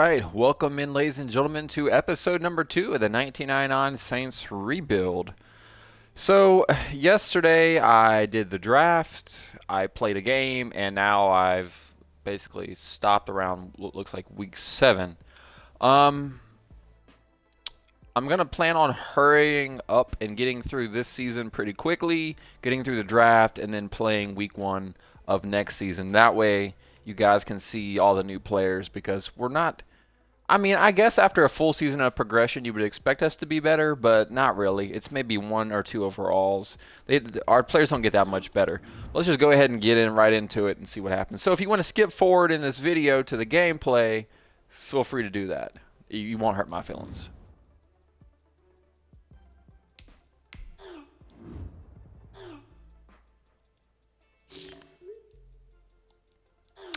right, welcome in, ladies and gentlemen, to episode number 2 of the 1999 Saints rebuild. So, yesterday I did the draft, I played a game, and now I've basically stopped around what looks like week 7. Um, I'm going to plan on hurrying up and getting through this season pretty quickly, getting through the draft, and then playing week 1 of next season. That way, you guys can see all the new players because we're not. I mean, I guess after a full season of progression, you would expect us to be better, but not really. It's maybe 1 or 2 overalls. Our players don't get that much better. Let's just go ahead and get right into it and see what happens. So if you want to skip forward in this video to the gameplay, feel free to do that. You won't hurt my feelings.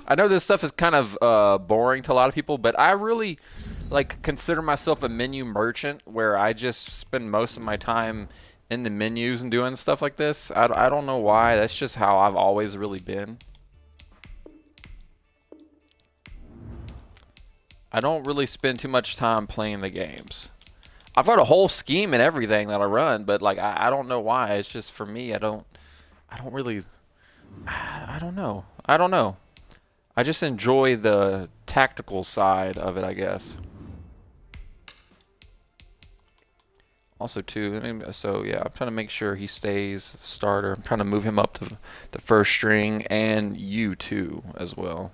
I know this stuff is kind of boring to a lot of people, but I really consider myself a menu merchant where I just spend most of my time in the menus and doing stuff like this. I don't know why. That's just how I've always really been. I don't really spend too much time playing the games. I've got a whole scheme and everything that I run, but I don't know why. It's just for me. I don't really. I don't know. I don't know. I just enjoy the tactical side of it, I guess. Also, too, so yeah, I'm trying to make sure he stays starter. I'm trying to move him up to the first string, and you too, as well.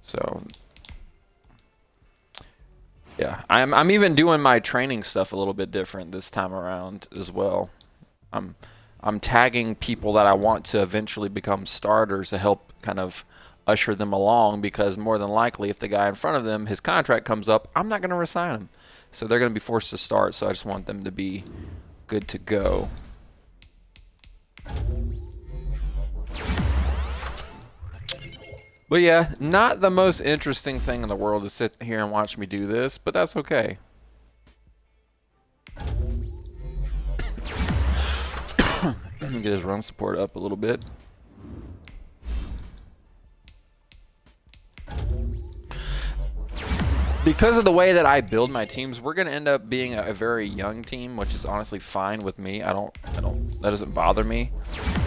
So, yeah, I'm even doing my training stuff a little bit different this time around as well. I'm tagging people that I want to eventually become starters to help kind of usher them along, because more than likely if the guy in front of them, his contract comes up, I'm not going to resign him. So they're going to be forced to start, so I just want them to be good to go. But yeah, not the most interesting thing in the world to sit here and watch me do this, but that's okay. Let me get his run support up a little bit. Because of the way that I build my teams, we're going to end up being a very young team, which is honestly fine with me. That doesn't bother me.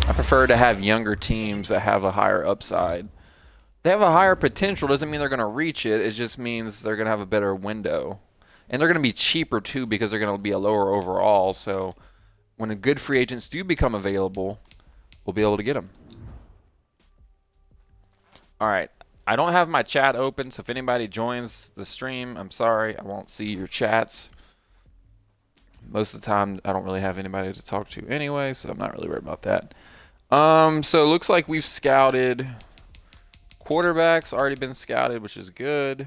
I prefer to have younger teams that have a higher upside. They have a higher potential. Doesn't mean they're going to reach it. It just means they're going to have a better window. And they're going to be cheaper too, because they're going to be a lower overall. So when the good free agents do become available, we'll be able to get them. All right. I don't have my chat open, so if anybody joins the stream, I'm sorry, I won't see your chats. Most of the time, I don't really have anybody to talk to anyway, so I'm not really worried about that. So it looks like we've scouted. Quarterback's already been scouted, which is good.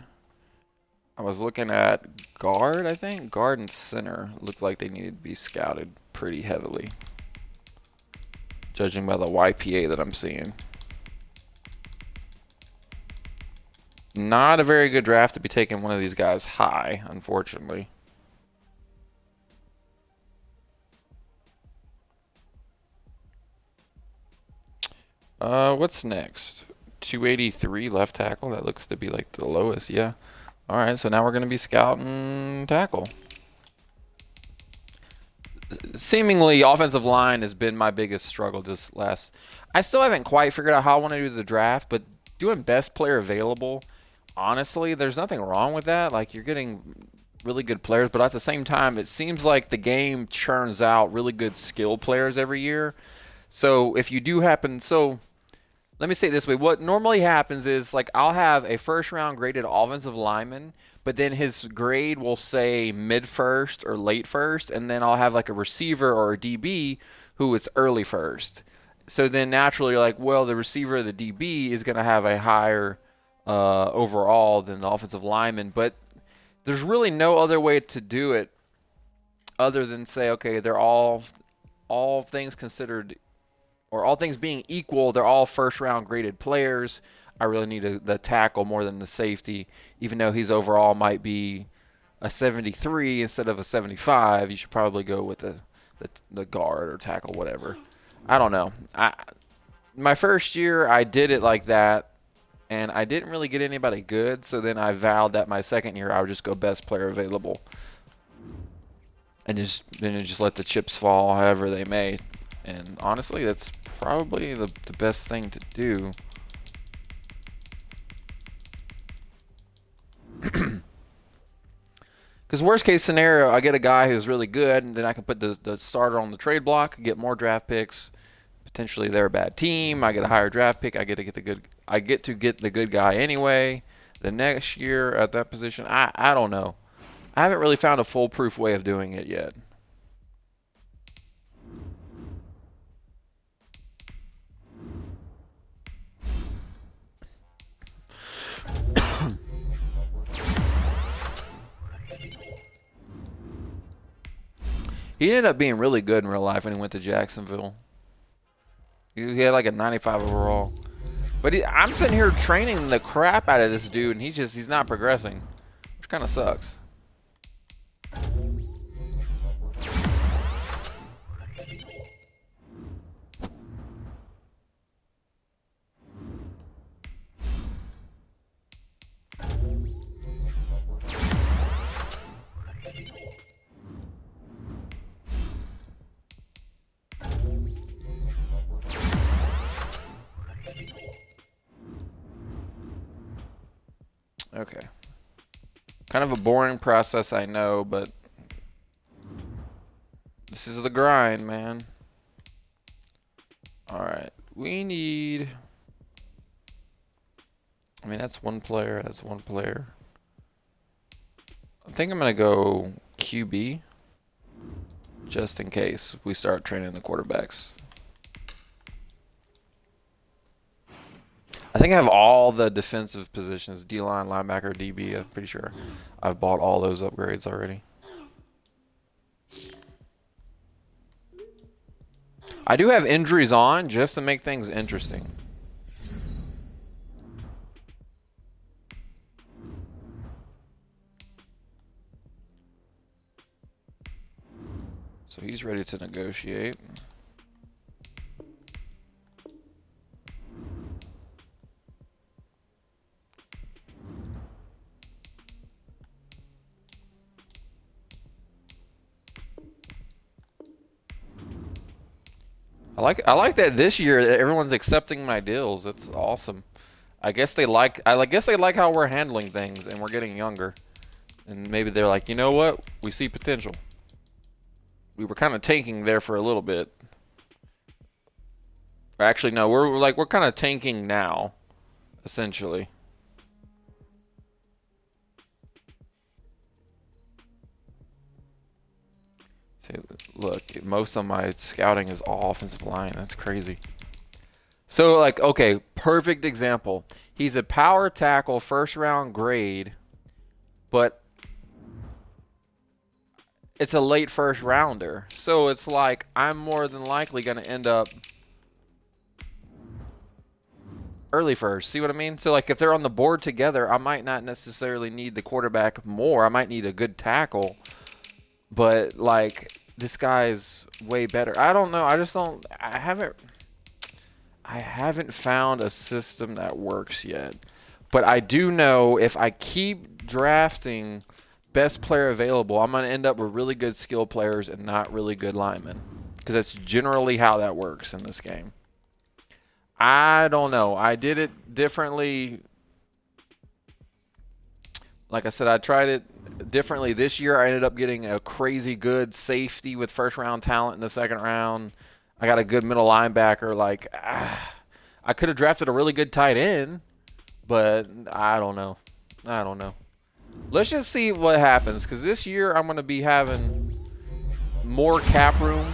I was looking at guard, I think. Guard and center looked like they needed to be scouted pretty heavily, judging by the YPA that I'm seeing. Not a very good draft to be taking one of these guys high, unfortunately. What's next? 283 left tackle. That looks to be like the lowest, yeah. All right, so now we're going to be scouting tackle. Seemingly, offensive line has been my biggest struggle this last. I still haven't quite figured out how I want to do the draft, but doing best player available, honestly, there's nothing wrong with that. Like, you're getting really good players, but at the same time, it seems like the game churns out really good skill players every year. So if you do happen, so let me say it this way. What normally happens is, like, I'll have a first-round graded offensive lineman, but then his grade will say mid-first or late first, and then I'll have, like, a receiver or a DB who is early first. So then naturally you're like, well, the receiver or the DB is going to have a higher overall than the offensive lineman, but there's really no other way to do it other than say, okay, they're all things considered, or all things being equal, they're all first-round graded players. I really need the tackle more than the safety, even though his overall might be a 73 instead of a 75. You should probably go with the guard or tackle, whatever. I don't know. My first year, I did it like that. and I didn't really get anybody good. So then I vowed that my second year I would just go best player available, and just let the chips fall however they may. And honestly, that's probably the best thing to do. Because worst case scenario, I get a guy who's really good, and then I can put the starter on the trade block, get more draft picks. Potentially they're a bad team. I get a higher draft pick. I get to get the good guy anyway. The next year at that position, I don't know. I haven't really found a foolproof way of doing it yet. He ended up being really good in real life when he went to Jacksonville. He had like a 95 overall. But I'm sitting here training the crap out of this dude, and he's not progressing, which kind of sucks. Okay. Kind of a boring process, I know, but this is the grind, man. Alright. We need... I mean, that's one player. That's one player. I think I'm going to go QB. Just in case we start training the quarterbacks. I think I have all the defensive positions, D-line, linebacker, DB. I'm pretty sure I've bought all those upgrades already. I do have injuries on just to make things interesting. So he's ready to negotiate. I like that this year everyone's accepting my deals. That's awesome. I guess they like how we're handling things and we're getting younger. And maybe they're like, "You know what? We see potential." We were kind of tanking there for a little bit. Or actually, no, we're kind of tanking now, essentially. See, look, most of my scouting is all offensive line. That's crazy. So, like, okay, perfect example. He's a power tackle, first round grade, but it's a late first rounder. So it's like I'm more than likely going to end up early first. See what I mean? So, like, if they're on the board together, I might not necessarily need the quarterback more. I might need a good tackle. But, like, this guy's way better. I don't know. I haven't found a system that works yet. But I do know if I keep drafting best player available, I'm going to end up with really good skill players and not really good linemen. Because that's generally how that works in this game. I don't know. I did it differently. Like I said, I tried it differently this year. I ended up getting a crazy good safety with first round talent in the second round. I got a good middle linebacker. Like, I could have drafted a really good tight end, but I don't know. Let's just see what happens, because this year I'm going to be having more cap room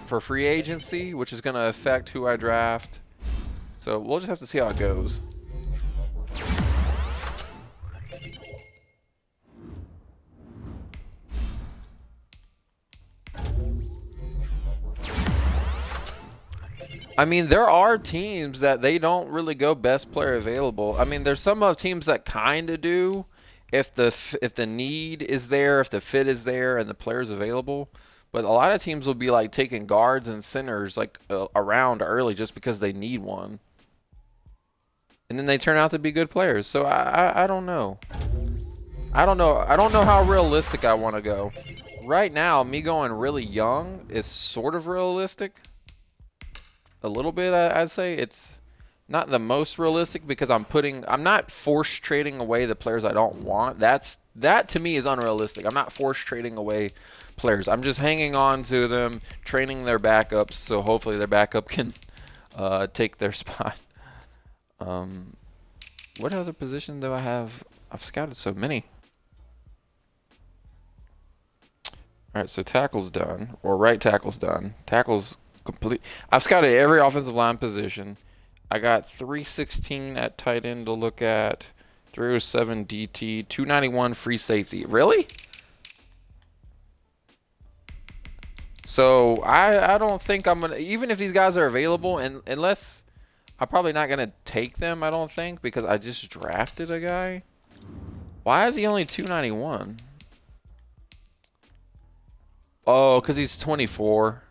for free agency, which is going to affect who I draft. So we'll just have to see how it goes. I mean, there are teams that they don't really go best player available. I mean, there's some of teams that kind of do if the need is there, if the fit is there, and the player's available. But a lot of teams will be like taking guards and centers like around early just because they need one. and then they turn out to be good players. So I don't know. I don't know how realistic I want to go. Right now, me going really young is sort of realistic. A little bit, I'd say. It's not the most realistic because I'm not force trading away the players I don't want. That to me is unrealistic. I'm not force trading away players. I'm just hanging on to them, training their backups, so hopefully their backup can take their spot. What other position do I have? I've scouted so many. All right, so tackle's done, or right tackle's done. Tackle's complete. I've scouted every offensive line position. I got 316 at tight end to look at, 307 DT, 291 free safety. Really? So I don't think I'm gonna, even if these guys are available, and unless I'm probably not gonna take them. I don't think, because I just drafted a guy. Why is he only 291? Oh, because he's 24.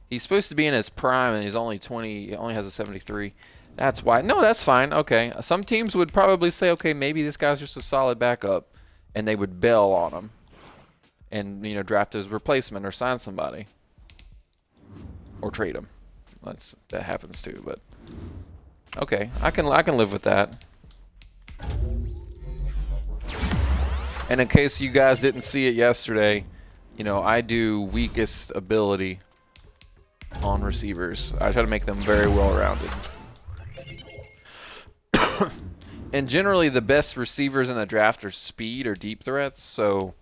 He's supposed to be in his prime, and he's only 20. He only has a 73. That's why. No, that's fine. Okay. Some teams would probably say, okay, maybe this guy's just a solid backup, and they would bail on him, and draft his replacement or sign somebody, or trade him. That happens too. But okay, I can live with that. And in case you guys didn't see it yesterday, I do weakest ability on receivers. I try to make them very well-rounded. And generally, the best receivers in the draft are speed or deep threats, so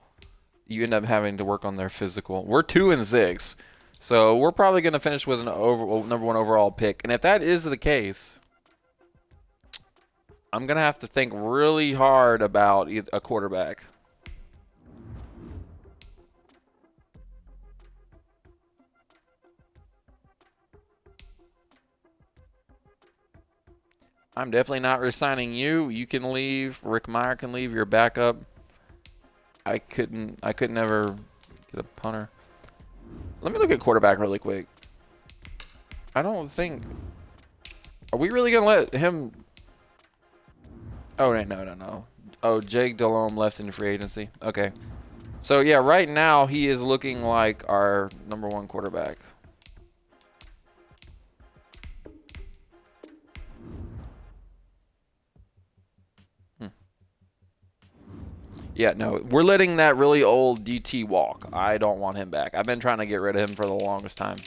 you end up having to work on their physical. We're 2 and 6, so we're probably going to finish with an number 1 overall pick. And if that is the case, I'm going to have to think really hard about a quarterback. I'm definitely not resigning you. You can leave. Rick Meyer can leave. Your backup. I couldn't ever get a punter. Let me look at quarterback really quick. I don't think. Are we really gonna let him? Oh no. Oh, Jake Delhomme left in free agency. Okay. So yeah, right now he is looking like our number 1 quarterback. Yeah, no, we're letting that really old DT walk. I don't want him back. I've been trying to get rid of him for the longest time.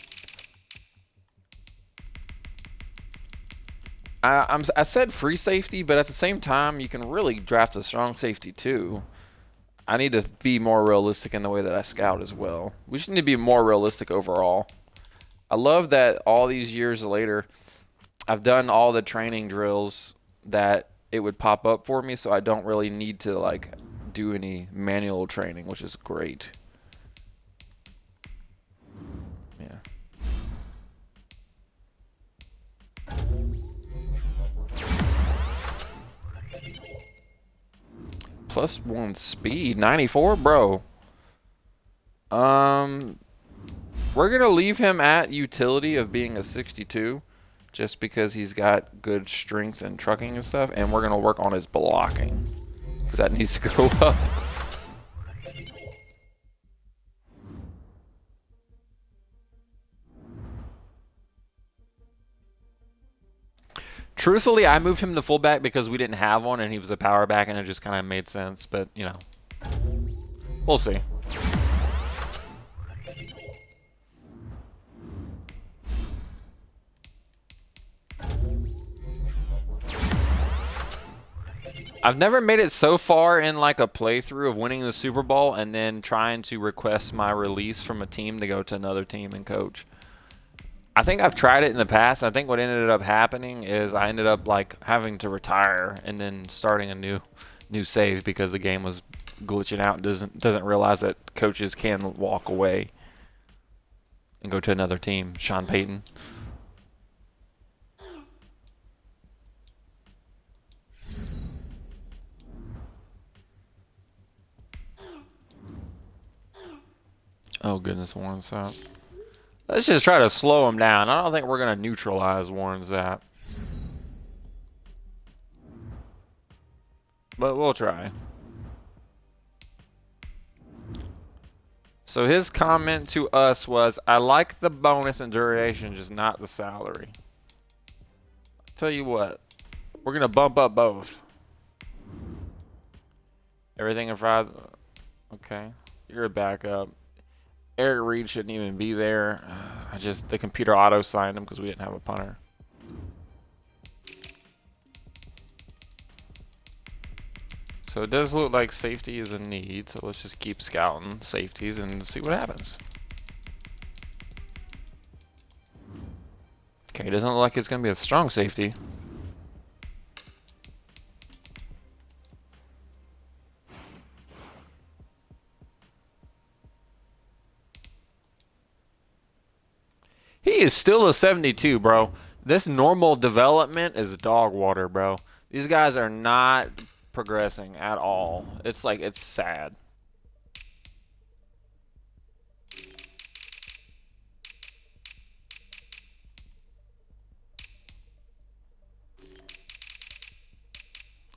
I said free safety, but at the same time, you can really draft a strong safety too. I need to be more realistic in the way that I scout as well. We just need to be more realistic overall. I love that all these years later, I've done all the training drills that it would pop up for me, so I don't really need to do any manual training, which is great. Yeah. +1 speed, 94, bro. We're gonna leave him at utility of being a 62, just because he's got good strength and trucking and stuff, and we're gonna work on his blocking, because that needs to go up. Truthfully, I moved him to fullback because we didn't have one, and he was a power back, and it just kind of made sense. But we'll see. I've never made it so far in a playthrough of winning the Super Bowl and then trying to request my release from a team to go to another team and coach. I think I've tried it in the past. I think what ended up happening is I ended up having to retire and then starting a new save because the game was glitching out and doesn't realize that coaches can walk away and go to another team. Sean Payton. Oh goodness, Warren Sapp. Let's just try to slow him down. I don't think we're gonna neutralize Warren Sapp. But we'll try. So his comment to us was, I like the bonus and duration, just not the salary. Tell you what, we're going to bump up both. Everything in front. Okay. You're a backup. Eric Reed shouldn't even be there. The computer auto signed him because we didn't have a punter. So it does look like safety is a need, so let's just keep scouting safeties and see what happens. Okay, it doesn't look like it's going to be a strong safety. He is still a 72, bro. This normal development is dog water, bro. These guys are not progressing at all. It's like, it's sad.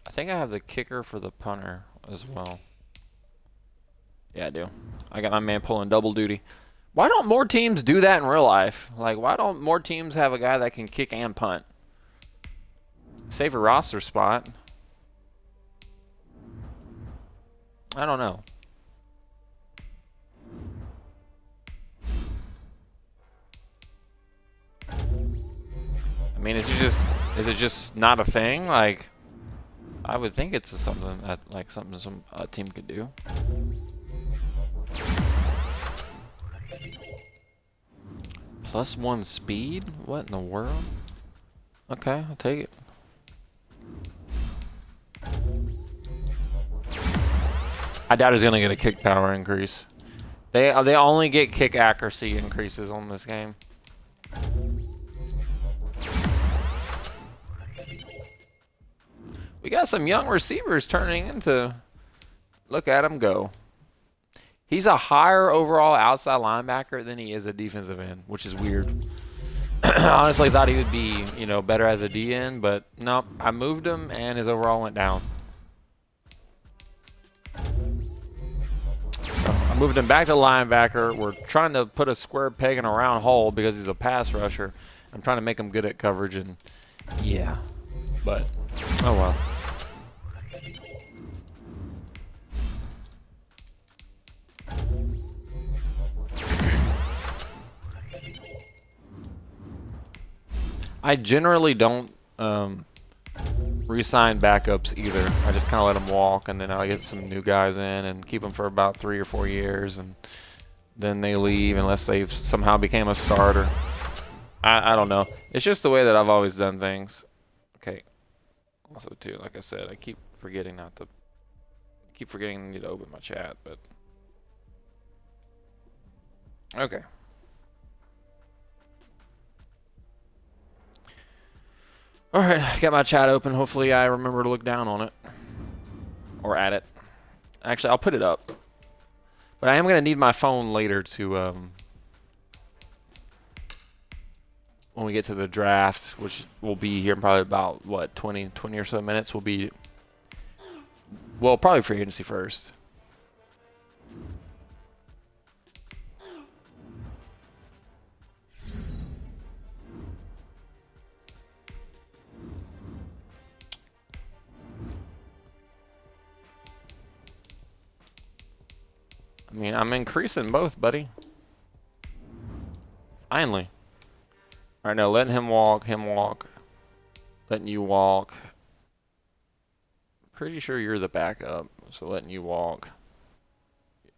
I think I have the kicker for the punter as well. Yeah, I do. I got my man pulling double duty. Why don't more teams do that in real life? Like, why don't more teams have a guy that can kick and punt? Save a roster spot. I don't know. I mean, is it just not a thing? Like, I would think it's something that something some team could do. +1 speed? What in the world? Okay, I'll take it. I doubt he's gonna get a kick power increase. They only get kick accuracy increases on this game. We got some young receivers turning into. Look at him go. He's a higher overall outside linebacker than he is a defensive end, which is weird. I honestly thought he would be, better as a DN, but no, I moved him and his overall went down. So I moved him back to linebacker. We're trying to put a square peg in a round hole because he's a pass rusher. I'm trying to make him good at coverage, and yeah, but oh well. I generally don't re-sign backups either. I just kind of let them walk, and then I get some new guys in and keep them for about 3 or 4 years, and then they leave unless they've somehow became a starter. I don't know. It's just the way that I've always done things. Okay. Also, too, like I said, I keep forgetting I need to open my chat, but okay. Alright, I got my chat open. Hopefully I remember to look down on it. Or at it. Actually, I'll put it up. But I am going to need my phone later to, when we get to the draft, which will be here in probably about, what, 20 or so minutes, will be, well, probably free agency first. I mean, I'm increasing both, buddy. Finally. All right, now letting him walk, letting you walk. Pretty sure you're the backup, so letting you walk.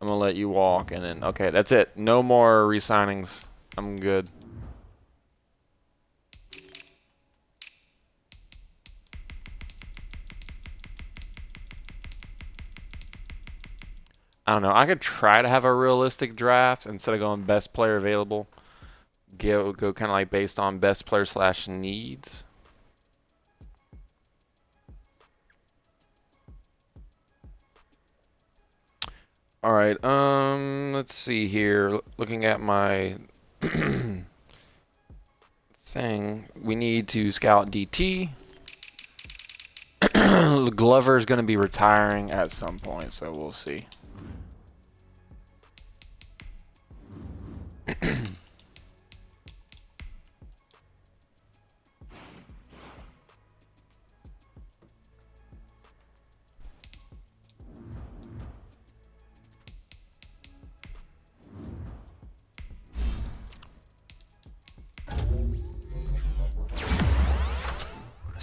I'm gonna let you walk, and then, okay, that's it. No more re-signings. I'm good. I don't know. I could try to have a realistic draft instead of going best player available. Go kind of like based on best player / needs. All right. Let's see here. Looking at my thing, we need to scout DT. Glover's going to be retiring at some point, so we'll see.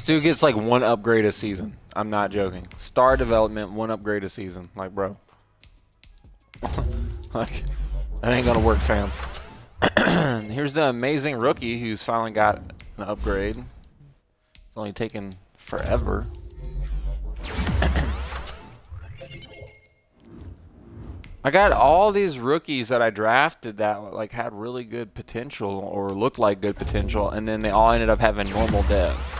Dude gets like 1 upgrade a season. I'm not joking. Star development, 1 upgrade a season. Like, bro. Like, that ain't gonna work, fam. Here's the amazing rookie who's finally got an upgrade. It's only taken forever. I got all these rookies that I drafted that like had really good potential or looked like good potential, and then they all ended up having normal dev.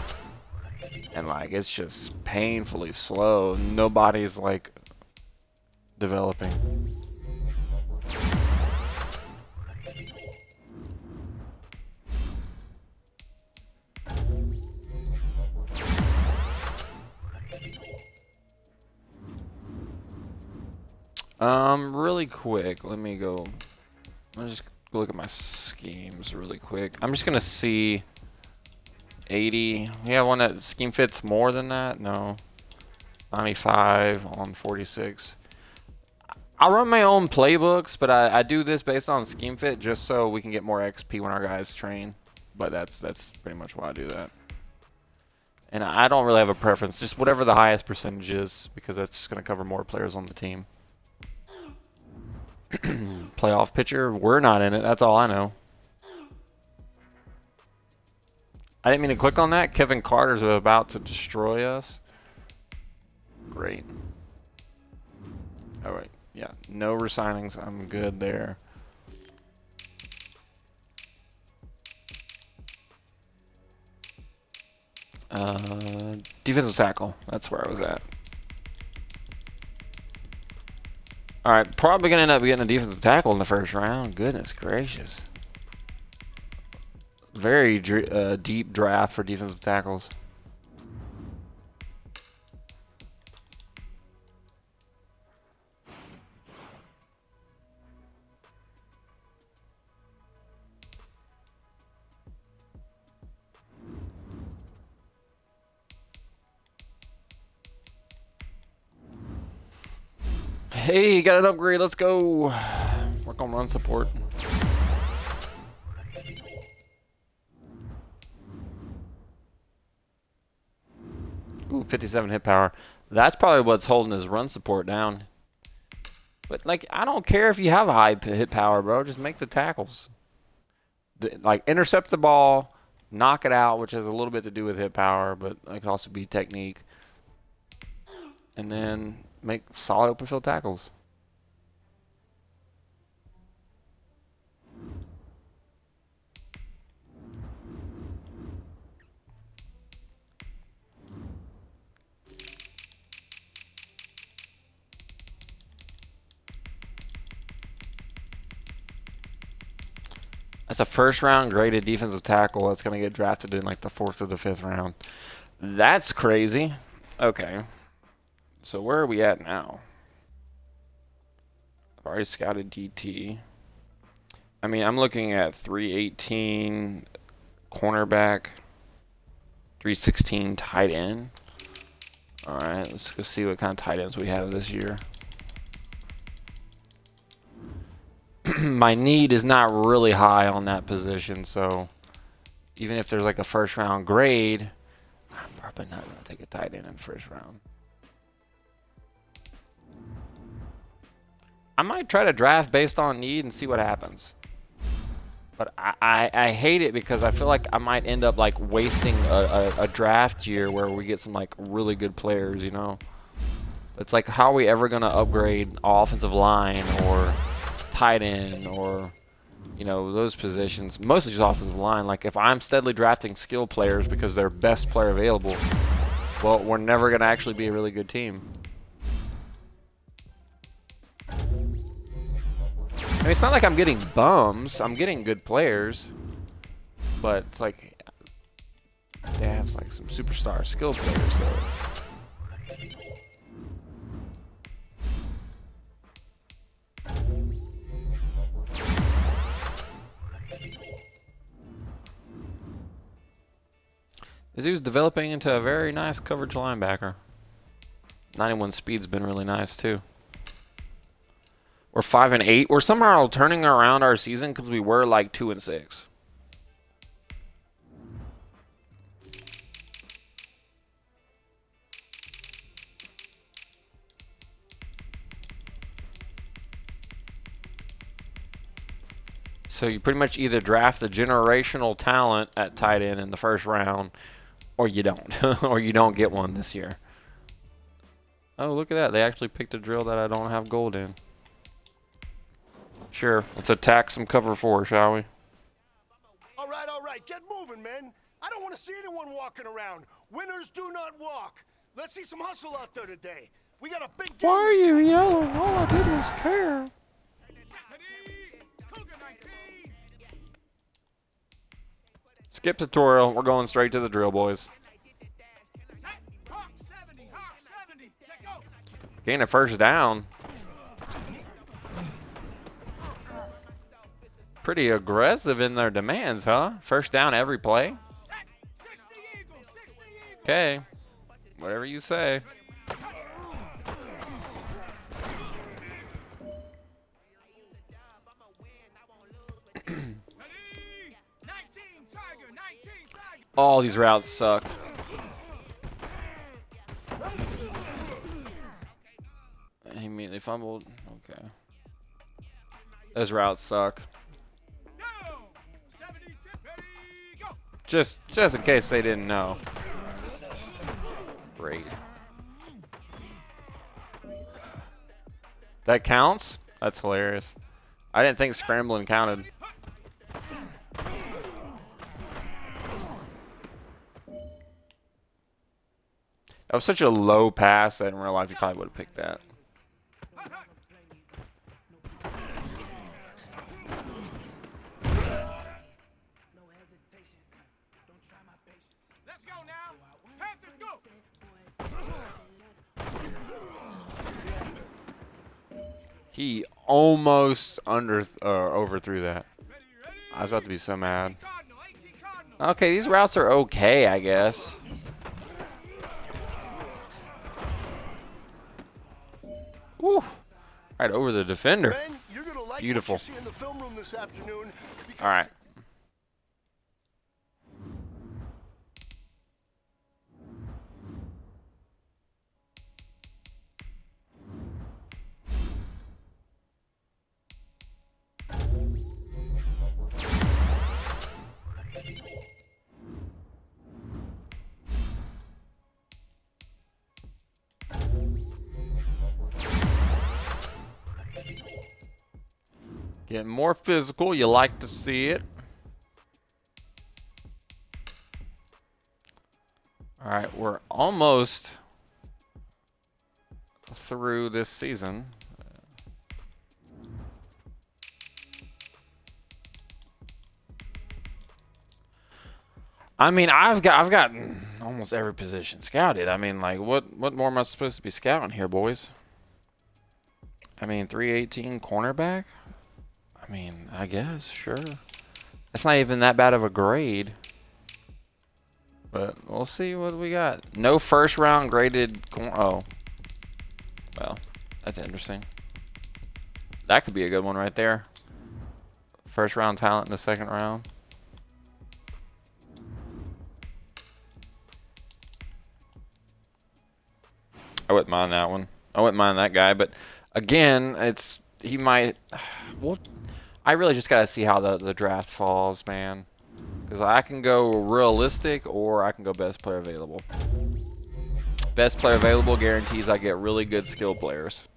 And like it's just painfully slow. Nobody's like developing. Really quick, let me just look at my schemes really quick. I'm just gonna see 80. Yeah, one that scheme fits more than that. No, 95 on 46. I run my own playbooks, but I do this based on scheme fit just so we can get more XP when our guys train. But that's pretty much why I do that. And I don't really have a preference, just whatever the highest percentage is, because that's just going to cover more players on the team. Playoff pitcher, we're not in it. That's all I know. I didn't mean to click on that. Kevin Carter's about to destroy us. Great. All right. Yeah. No resignings. I'm good there. Defensive tackle. That's where I was at. All right. Probably going to end up getting a defensive tackle in the first round. Goodness gracious. Very deep draft for defensive tackles. Hey, got an upgrade. Let's go. Work on run support. Ooh, 57 hit power. That's probably what's holding his run support down. But, like, I don't care if you have a high hit power, bro. Just make the tackles. Like, intercept the ball, knock it out, which has a little bit to do with hit power, but it could also be technique. And then make solid open field tackles. That's a first round graded defensive tackle that's going to get drafted in like the 4th or the 5th round. That's crazy. Okay. So where are we at now? I've already scouted DT. I mean, I'm looking at 318 cornerback, 316 tight end. All right, let's go see what kind of tight ends we have this year. My need is not really high on that position, so even if there's like a first round grade, I'm probably not going to take a tight end in the first round. I might try to draft based on need and see what happens. But I hate it because I feel like I might end up like wasting a draft year where we get some like really good players, you know? It's like, how are we ever going to upgrade offensive line or tight end or, you know, those positions? Mostly just offensive line. Like, if I'm steadily drafting skill players because they're best player available, well, we're never going to actually be a really good team. I mean, it's not like I'm getting bums. I'm getting good players. But it's like, they have like some superstar skill players, though. This dude's developing into a very nice coverage linebacker. 91 speed's been really nice too. We're 5-8. We're somehow turning around our season because we were like 2-6. So you pretty much either draft the generational talent at tight end in the first round, or you don't, or you don't get one this year. Oh, look at that! They actually picked a drill that I don't have gold in. Sure, let's attack some cover 4, shall we? All right, get moving, men. I don't want to see anyone walking around. Winners do not walk. Let's see some hustle out there today. We got a big game. Why are you yelling? All I did was care. Skip tutorial. We're going straight to the drill, boys. Gain a first down. Pretty aggressive in their demands, huh? First down every play. Okay. Whatever you say. All these routes suck. He immediately fumbled. Okay. Those routes suck. Just in case they didn't know. Great. That counts? That's hilarious. I didn't think scrambling counted. That was such a low pass that in real life you probably would have picked that. He almost overthrew that. I was about to be so mad. Okay, these routes are okay, I guess. Woo. Right over the defender. Ben, you're gonna like beautiful. what you see in the film room this afternoon. All right. Getting more physical. You like to see it. All right, we're almost through this season. I mean, I've got almost every position scouted. I mean, like, what more am I supposed to be scouting here, boys? I mean, 318 cornerback? I mean, I guess, sure. That's not even that bad of a grade. But we'll see what we got. No first round graded oh. Well, that's interesting. That could be a good one right there. First round talent in the second round. I wouldn't mind that one. I wouldn't mind that guy, but again, he might. Well, I really just gotta see how the draft falls, man. Because I can go realistic or I can go best player available. Best player available guarantees I get really good skill players,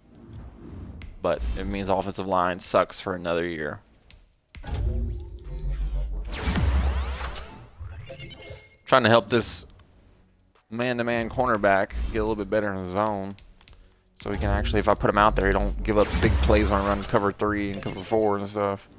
but it means offensive line sucks for another year. Trying to help this man-to-man cornerback get a little bit better in the zone. So he can actually, if I put him out there, he don't give up big plays on run cover 3 and cover 4 and stuff.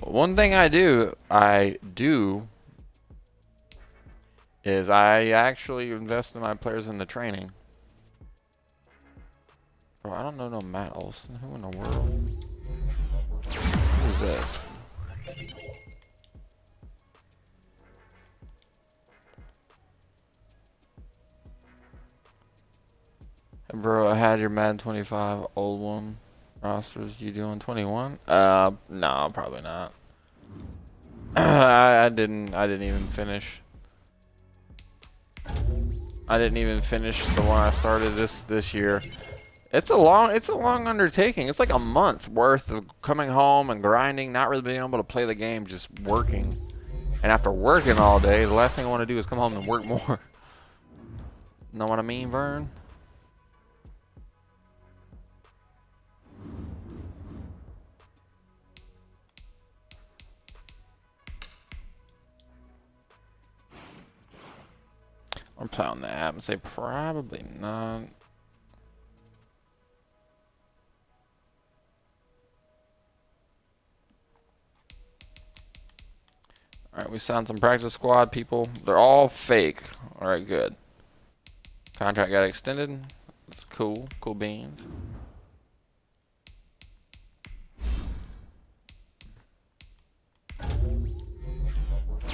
One thing I do is I actually invest in my players in the training. Bro, I don't know no Matt Olson. Who in the world? Who's this? Hey, bro, I had your Madden 25 old one rosters. You doing 21? No, probably not. I didn't even finish. I didn't even finish the one I started this year. It's a long undertaking. It's like a month worth of coming home and grinding, not really being able to play the game, just working. And after working all day, the last thing I want to do is come home and work more. Know what I mean, Vern? I'm playing the app and say probably not. Alright, we signed some practice squad people. They're all fake. Alright, good. Contract got extended. That's cool. Cool beans.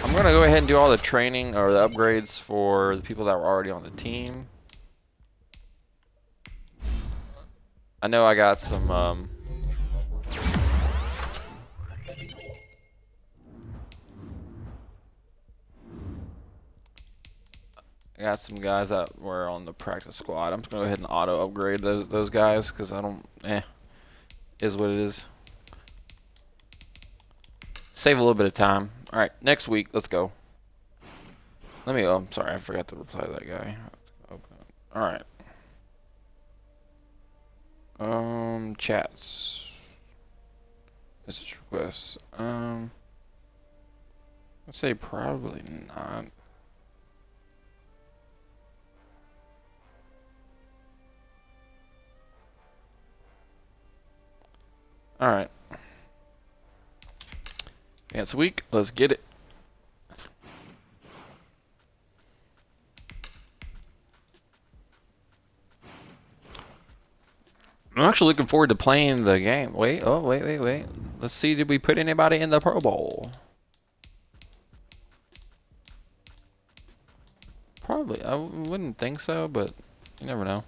I'm going to go ahead and do all the training or the upgrades for the people that were already on the team. I know I got some I got some guys that were on the practice squad. I'm just gonna go ahead and auto upgrade those guys because I don't is what it is. Save a little bit of time. All right, next week, let's go. Let me. Oh, I'm sorry, I forgot to reply to that guy. All right. Chats. Message requests. Let's say probably not. All right. It's a week. Let's get it. I'm actually looking forward to playing the game. Wait. Let's see. Did we put anybody in the Pro Bowl? Probably. I wouldn't think so, but you never know.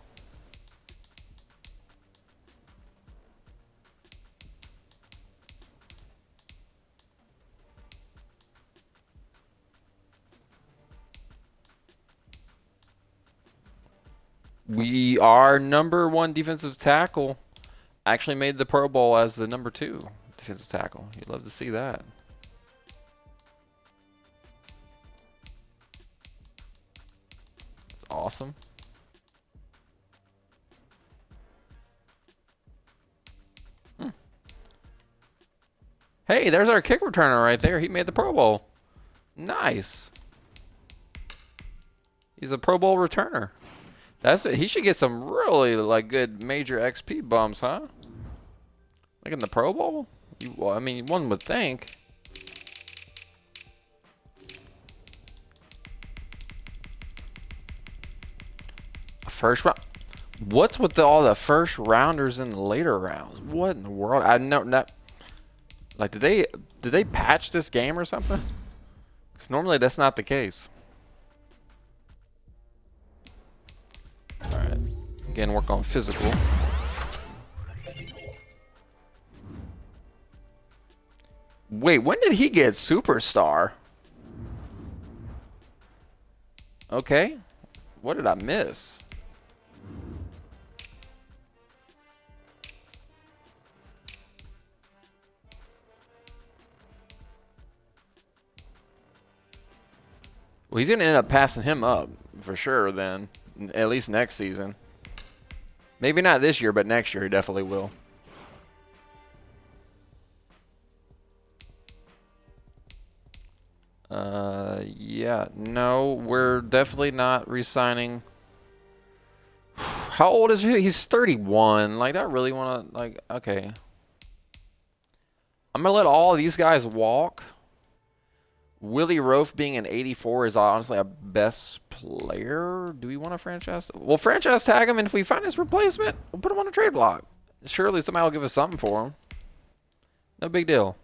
We are #1 defensive tackle. Actually made the Pro Bowl as the #2 defensive tackle. You'd love to see that. It's awesome. Hey, there's our kick returner right there. He made the Pro Bowl. Nice. He's a Pro Bowl returner. He should get some really like good major XP bumps, huh? Like in the Pro Bowl? Well, I mean, one would think. First round. What's with all the first rounders in the later rounds? What in the world? I know not. Like, did they patch this game or something? Because normally that's not the case. All right. Again, work on physical. Wait, when did he get superstar? Okay. What did I miss? Well, he's going to end up passing him up for sure then. At least next season. Maybe not this year, but next year he definitely will. Yeah, no, we're definitely not re-signing. How old is he? He's 31. Like, I really want to, like, okay. I'm going to let all of these guys walk. Willie Roaf being an 84 is honestly a best player. Do we want to franchise? We'll franchise tag him, and if we find his replacement, we'll put him on a trade block. Surely somebody will give us something for him. No big deal.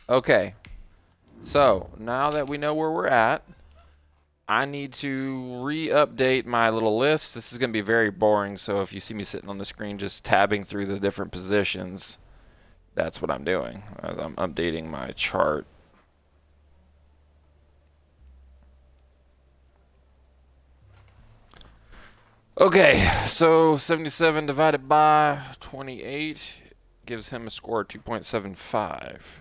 Okay. So, now that we know where we're at, I need to re-update my little list. This is going to be very boring, so if you see me sitting on the screen just tabbing through the different positions, that's what I'm doing as I'm updating my chart. Okay, so 77 divided by 28 gives him a score of 2.75.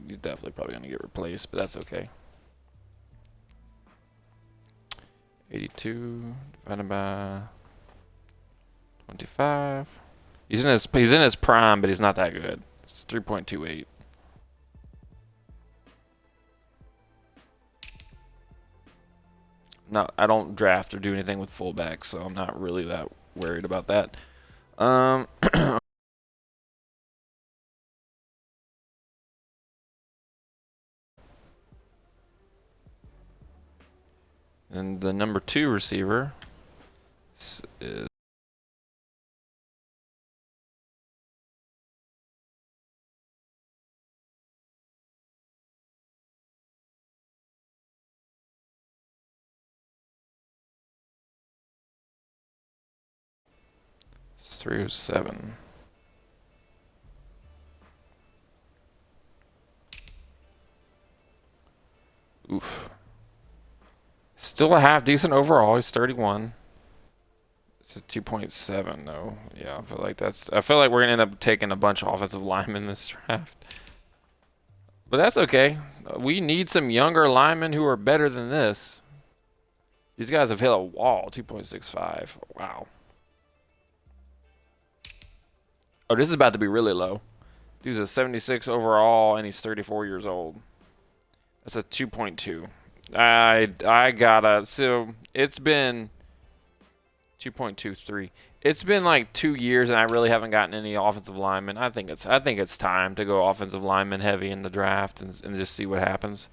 He's definitely probably going to get replaced, but that's okay. 82 divided by 25. He's in his prime, but he's not that good. It's 3.28. No, I don't draft or do anything with fullbacks, so I'm not really that worried about that. And the number 2 receiver is It's 307. Oof. Still a half decent overall. He's 31. It's a 2.7 though. Yeah, I feel like we're gonna end up taking a bunch of offensive linemen this draft. But that's okay. We need some younger linemen who are better than this. These guys have hit a wall. 2.65. Wow. Oh, this is about to be really low. Dude's a 76 overall, and he's 34 years old. That's a 2.2. I gotta. So it's been 2.23. It's been like 2 years, and I really haven't gotten any offensive linemen. I think it's time to go offensive lineman heavy in the draft and just see what happens.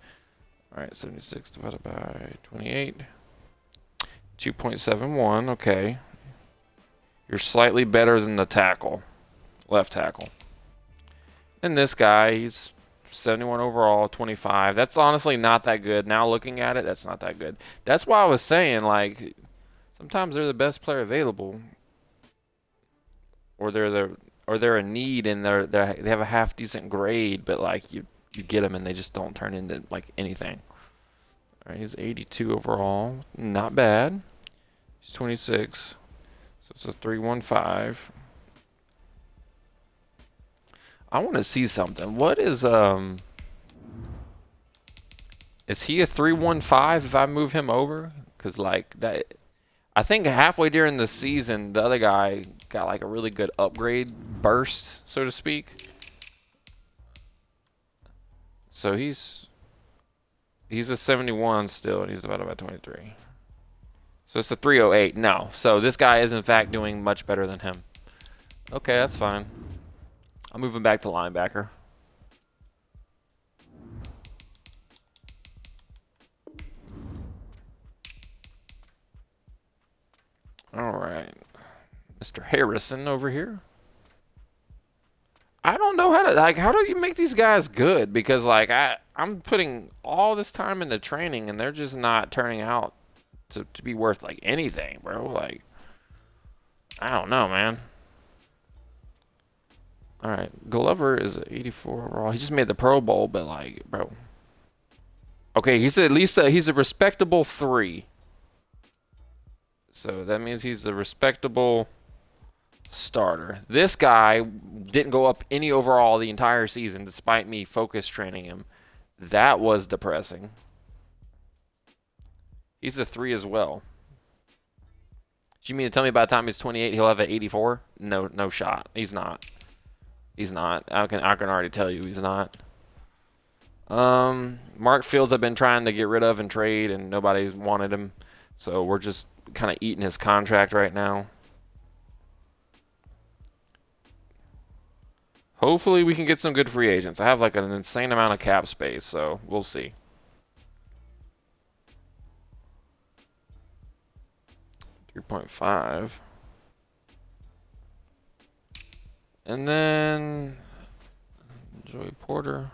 All right, 76 divided by 28. 2.71. Okay, you're slightly better than the tackle. Left tackle. And this guy, he's 71 overall, 25. That's honestly not that good. Now looking at it, that's not that good. That's why I was saying, like, sometimes they're the best player available, or they're a need and they have a half decent grade, but like you get them and they just don't turn into like anything. All right, he's 82 overall, not bad. He's 26, so it's a 315. I want to see something. What is he a 315 if I move him over? Because like that, I think halfway during the season, the other guy got like a really good upgrade burst, so to speak. So he's a 71 still, and he's about 23. So it's a 308. No, so this guy is in fact doing much better than him. Okay, that's fine. I'm moving back to linebacker. All right. Mr. Harrison over here. I don't know how do you make these guys good? Because like I'm putting all this time into training and they're just not turning out to be worth like anything, bro. Like I don't know, man. All right, Glover is 84 overall. He just made the Pro Bowl, but like, bro. Okay, he's at least he's a respectable 3. So that means he's a respectable starter. This guy didn't go up any overall the entire season, despite me focus training him. That was depressing. He's a 3 as well. Do you mean to tell me by the time he's 28 he'll have an 84? No shot. He's not. He's not. I can already tell you he's not. Mark Fields I've been trying to get rid of and trade, and nobody's wanted him. So we're just kind of eating his contract right now. Hopefully we can get some good free agents. I have like an insane amount of cap space, so we'll see. $3.5. And then Joey Porter.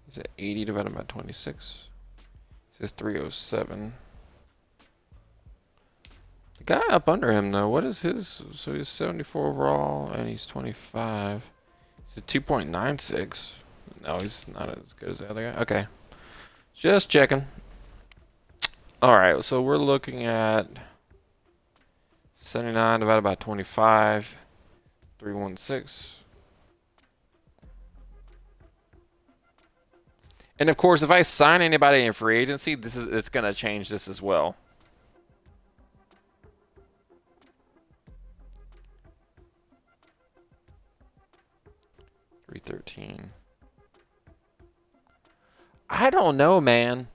He's at 80 divided by 26. He says 307. The guy up under him, though, what is his? So he's 74 overall, and he's 25. He's at 2.96. No, he's not as good as the other guy. Okay. Just checking. All right, so we're looking at 79 divided by 25. 316. And of course, if I sign anybody in free agency, it's gonna change this as well. $313. I don't know, man.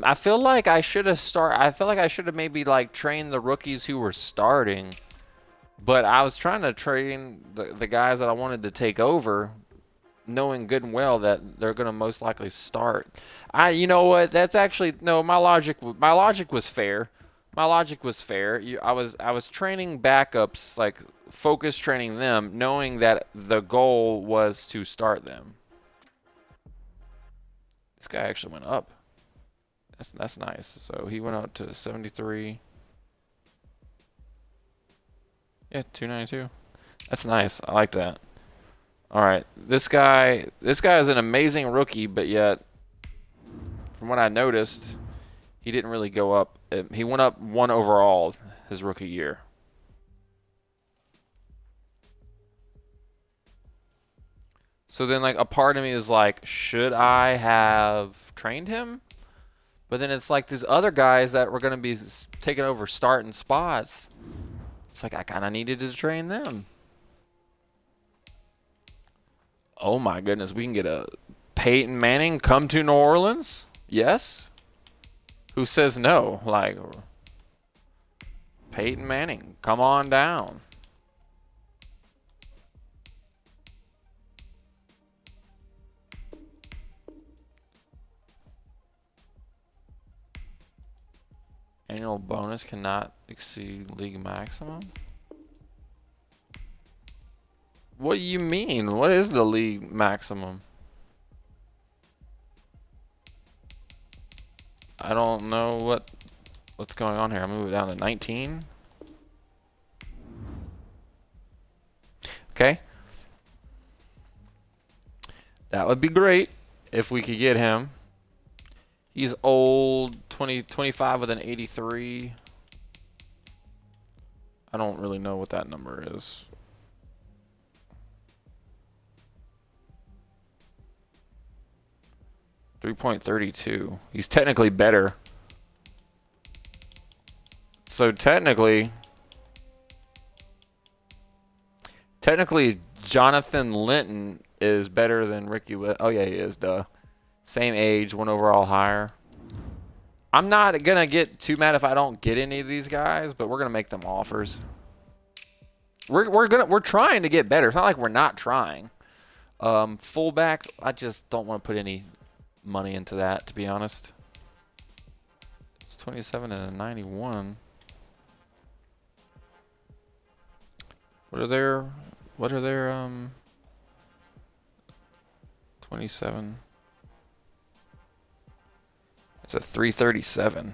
I feel like I should have maybe like trained the rookies who were starting. But I was trying to train the guys that I wanted to take over, knowing good and well that they're going to most likely start. You know what? That's actually no. My logic was fair. My logic was fair. I was training backups, like focus training them, knowing that the goal was to start them. This guy actually went up. That's nice. So he went up to 73. Yeah, 292. That's nice. I like that. All right, this guy is an amazing rookie, but yet, from what I noticed, he didn't really go up. He went up 1 overall his rookie year. So then, like, a part of me is like, should I have trained him? But then it's like these other guys that were going to be taking over starting spots. It's like I kind of needed to train them. Oh my goodness, we can get a Peyton Manning come to New Orleans? Yes? Who says no? Like, Peyton Manning, come on down. Annual bonus cannot exceed league maximum. What do you mean? What is the league maximum? I don't know what's going on here. I'm moving down to 19. Okay. That would be great if we could get him. He's old, 25 with an 83. I don't really know what that number is. .32. He's technically better. So technically Jonathan Linton is better than Ricky. Oh yeah, he is. Duh. Same age, 1 overall higher. I'm not gonna get too mad if I don't get any of these guys, but we're gonna make them offers. We're trying to get better. It's not like we're not trying. Fullback, I just don't want to put any money into that, to be honest. It's 27 and a 91. What are their 27? It's a 337.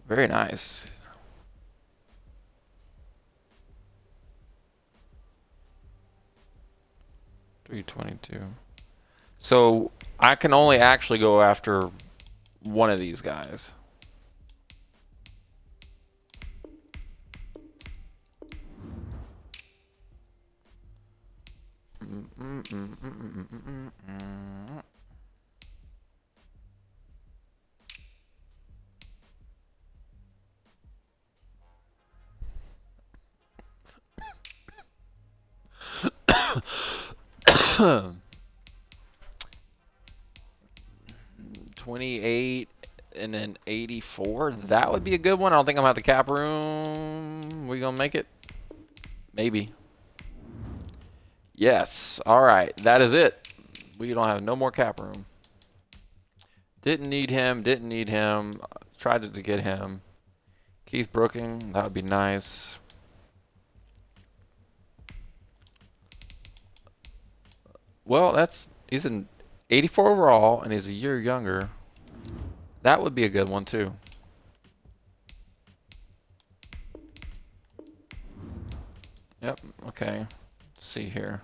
Very nice. $322. So I can only actually go after one of these guys. $28 and then 84. That would be a good one. I don't think I'm at the cap room. We gonna make it? Maybe. Yes. All right. That is it. We don't have no more cap room. Didn't need him. Didn't need him. Tried to get him. Keith Brooking. That would be nice. Well, he's an 84 overall, and he's a year younger. That would be a good one, too. Yep. Okay. Let's see here.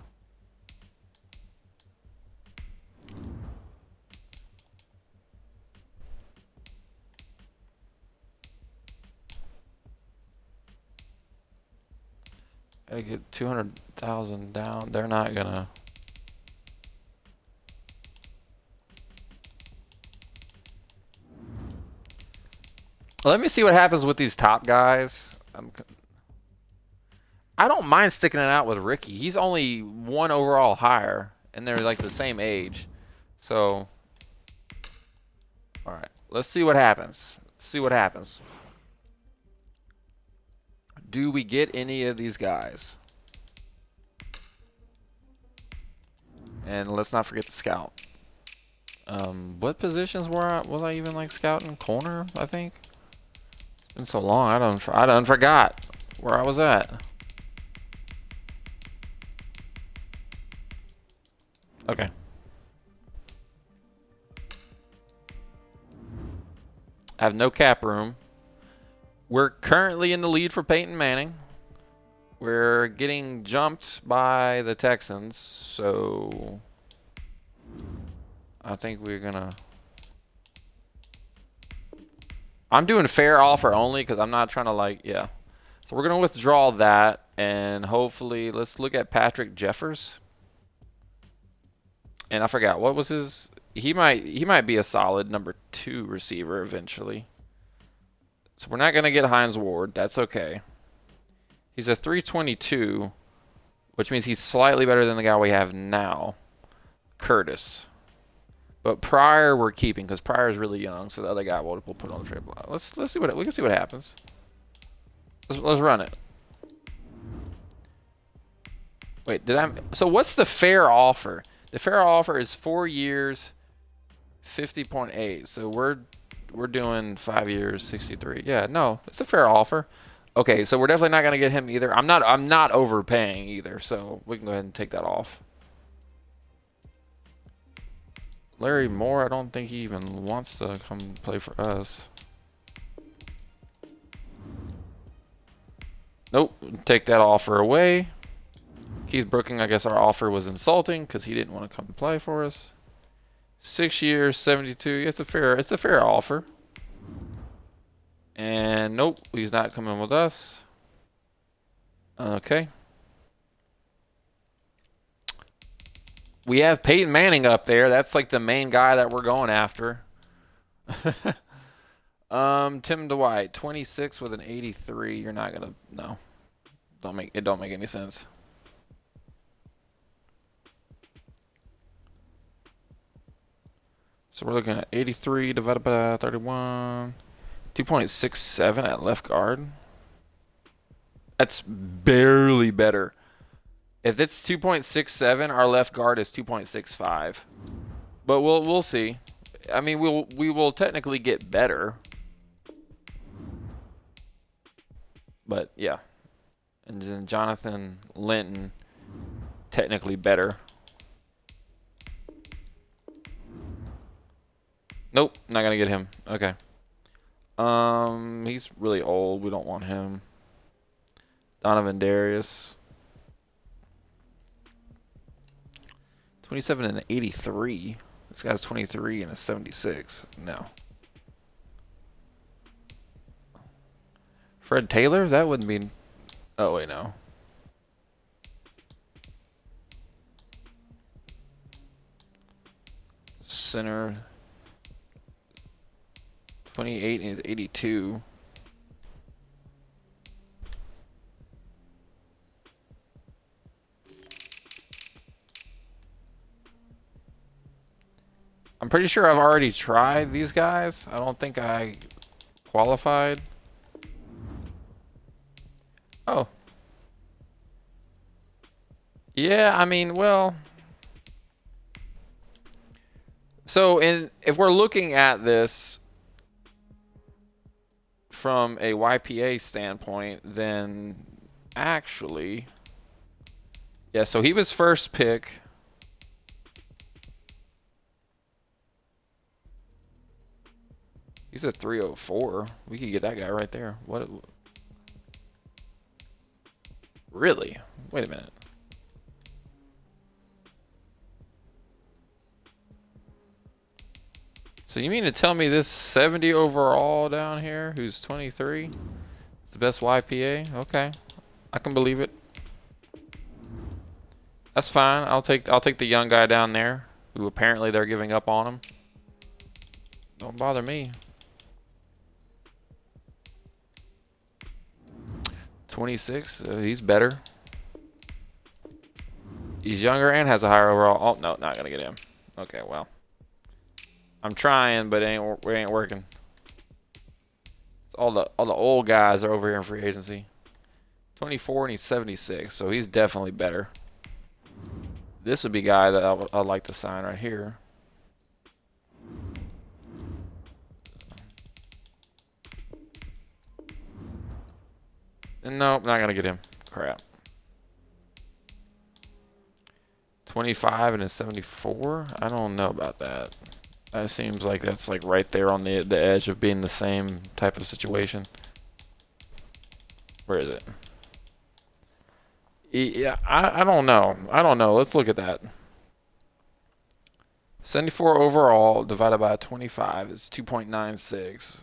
I get 200,000 down. They're not gonna. Let me see what happens with these top guys. I don't mind sticking it out with Ricky. He's only 1 overall higher, and they're like the same age. So, all right, let's see what happens. See what happens. Do we get any of these guys? And let's not forget the scout. What positions was I even like scouting? Corner, I think. It's been so long. I done forgot where I was at. Okay. I have no cap room. We're currently in the lead for Peyton Manning. We're getting jumped by the Texans, so I think we're gonna. I'm doing fair offer only because I'm not trying to yeah. So we're gonna withdraw that, and hopefully let's look at Patrick Jeffers. And I forgot what was his. He might be a solid number 2 receiver eventually. So we're not gonna get Hines Ward. That's okay. He's a 322, which means he's slightly better than the guy we have now, Curtis. But Pryor we're keeping because Pryor is really young, so the other guy we'll put on the trade block. Let's see what we can see what happens. Let's run it. Wait, so what's the fair offer? The fair offer is 4 years, 50.8. So we're doing 5 years, 63. Yeah, no, it's a fair offer. Okay, so we're definitely not gonna get him either. I'm not overpaying either, so we can go ahead and take that off. Larry Moore, I don't think he even wants to come play for us. Nope, take that offer away. Keith Brooking, I guess our offer was insulting because he didn't want to come and play for us. 6 years, 72. It's a fair offer. And nope, he's not coming with us. Okay. We have Peyton Manning up there. That's like the main guy that we're going after. Tim Dwight, 26 with an 83. You're not gonna no. Don't make any sense. So we're looking at 83 divided by 31. 2.67 at left guard. That's barely better. If it's 2.67, our left guard is 2.65. But we'll see. I mean, we will technically get better. But yeah. And then Jonathan Linton, technically better. Nope, not gonna get him. Okay. He's really old. We don't want him. Donovan Darius. 27 and an 83. This guy's 23 and a 76. No. Fred Taylor? That wouldn't be... Oh, wait, no. Center. 28 and he's 82. I'm pretty sure I've already tried these guys. I don't think I qualified. Oh. Yeah, I mean, well, so if we're looking at this from a YPA standpoint, then actually, yeah, so he was first pick. He's a 304. We could get that guy right there. What? Really? Wait a minute. So you mean to tell me this 70 overall down here, who's 23, is the best YPA? Okay, I can believe it. That's fine. I'll take the young guy down there, who apparently they're giving up on him. Don't bother me. 26. He's better. He's younger and has a higher overall. Oh no, not gonna get him. Okay, well. I'm trying, but it ain't working. It's all the old guys are over here in free agency. 24 and he's 76, so he's definitely better. This would be a guy that I'd like to sign right here. Nope, not gonna get him. Crap. 25 and a 74. I don't know about that. That seems like that's like right there on the edge of being the same type of situation. Where is it? Yeah, I don't know. I don't know. Let's look at that. 74 overall divided by 25 is 2.96.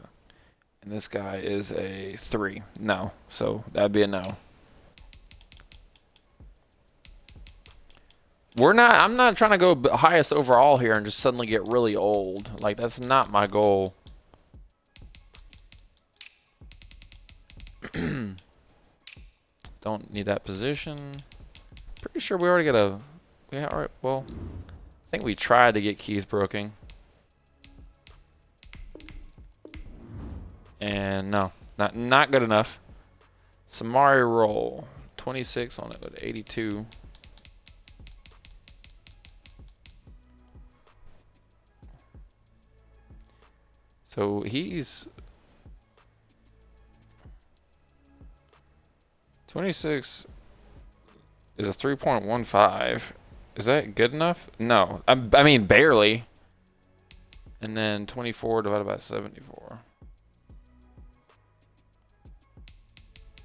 And this guy is a 3. No. So that'd be a no. I'm not trying to go highest overall here and just suddenly get really old. Like, that's not my goal. Don't need that position. Pretty sure we already got a... Yeah, alright, well... I think we tried to get Keith Brooking. And no, not good enough. Samari roll. 26 on it with 82. So he's 26 is a 3.15. Is that good enough? No. I mean, barely. And then 24 divided by 74.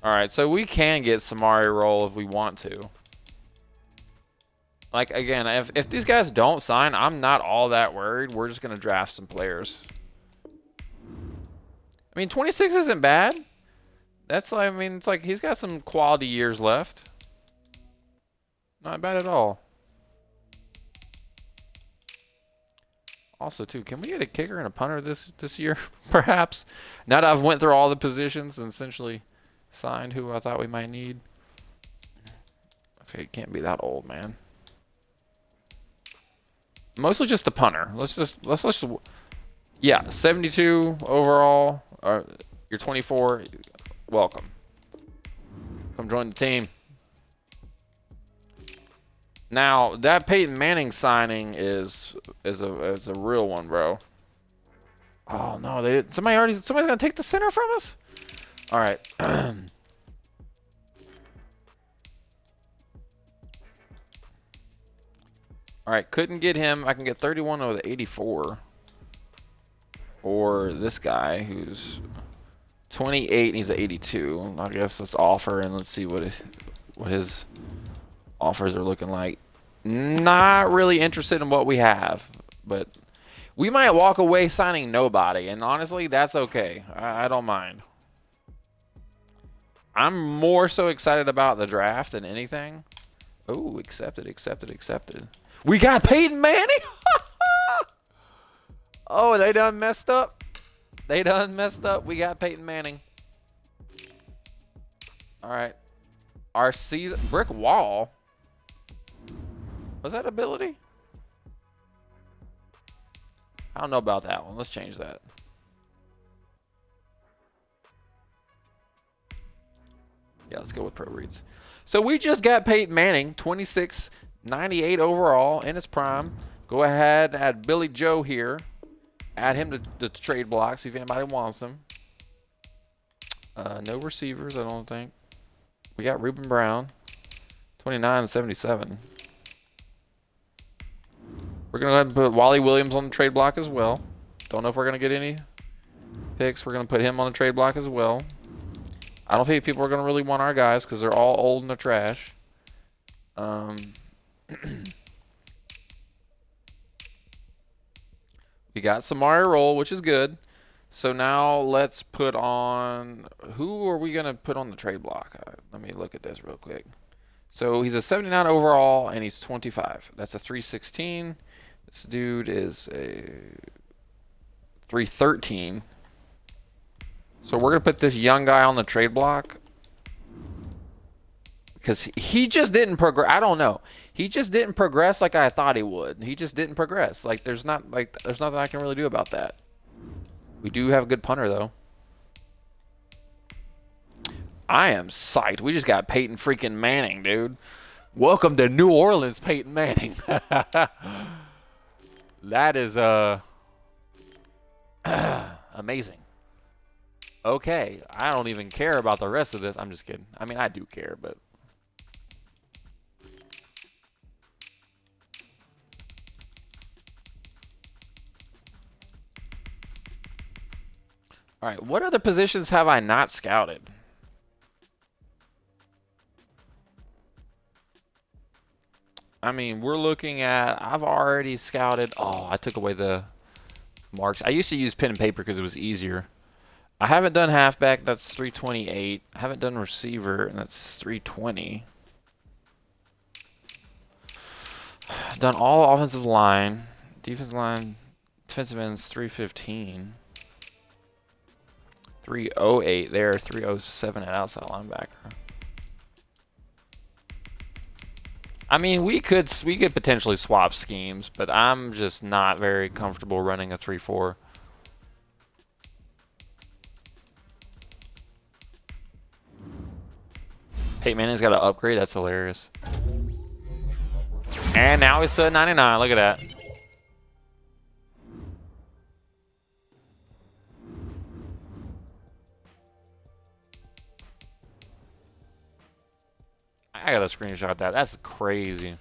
Alright, so we can get Samari roll if we want to. Like, again, if these guys don't sign, I'm not all that worried. We're just going to draft some players. I mean, 26 isn't bad. That's like, I mean, it's like he's got some quality years left. Not bad at all. Also, too, can we get a kicker and a punter this year, perhaps? Now that I've went through all the positions and essentially signed who I thought we might need. Okay, it can't be that old, man. Mostly just the punter. Let's just yeah, 72 overall. You're 24. Welcome. Come join the team. Now that Peyton Manning signing is a real one, bro. Oh no, they did. Somebody's gonna take the center from us. All right. All right, couldn't get him. I can get 31 with 84. Or this guy who's 28 and he's at 82. I guess let's offer and let's see what his offers are looking like. Not really interested in what we have, but we might walk away signing nobody, and honestly, that's okay. I don't mind. I'm more so excited about the draft than anything. Oh, accepted. We got Peyton Manning. Oh, they done messed up. We got Peyton Manning. All right. Our season brick wall. Was that ability? I don't know about that one. Let's change that. Yeah, let's go with pro reads. So we just got Peyton Manning, 26.98 overall in his prime. Go ahead, add Billy Joe here. Add him to the trade block, see if anybody wants him. No receivers, I don't think. We got Reuben Brown, 29.77. We're going to go ahead and put Wally Williams on the trade block as well. Don't know if we're going to get any picks. We're going to put him on the trade block as well. I don't think people are going to really want our guys because they're all old and they're trash. We got Samari Roll, which is good. So now let's put on... Who are we going to put on the trade block? Let me look at this real quick. So he's a 79 overall, and he's 25. That's a 316. This dude is a 313. So we're going to put this young guy on the trade block. Because he just didn't progress. I don't know. He just didn't progress like I thought he would. He just didn't progress. There's nothing I can really do about that. We do have a good punter, though. I am psyched. We just got Peyton freaking Manning, dude. Welcome to New Orleans, Peyton Manning. That is amazing. Okay, I don't even care about the rest of this. I'm just kidding. I mean, I do care, but... All right, what other positions have I not scouted? I mean, we're looking at... I've already scouted... Oh, I took away the marks. I used to use pen and paper because it was easier. I haven't done halfback. That's 328. I haven't done receiver, and that's 320. Done all offensive line. Defensive line. Defensive ends 315. 308 there. 307 at outside linebacker. I mean, we could potentially swap schemes, but I'm just not very comfortable running a 3-4. Peyton Manning's got to upgrade. That's hilarious. And now he's to 99. Look at that. I gotta screenshot that. That's crazy.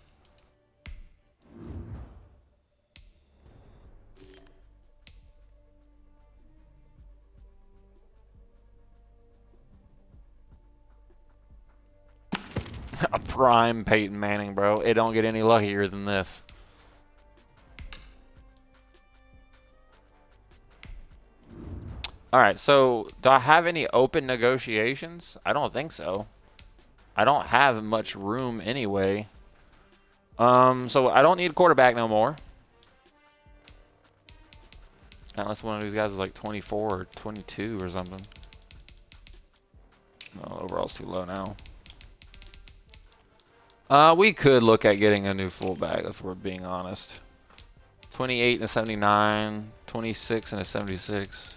A prime Peyton Manning, bro. It don't get any luckier than this. All right, so do I have any open negotiations? I don't think so. I don't have much room anyway. So I don't need a quarterback no more. Unless one of these guys is like 24 or 22 or something. No, overall's too low now. We could look at getting a new fullback if we're being honest. 28 and a 79, 26 and a 76.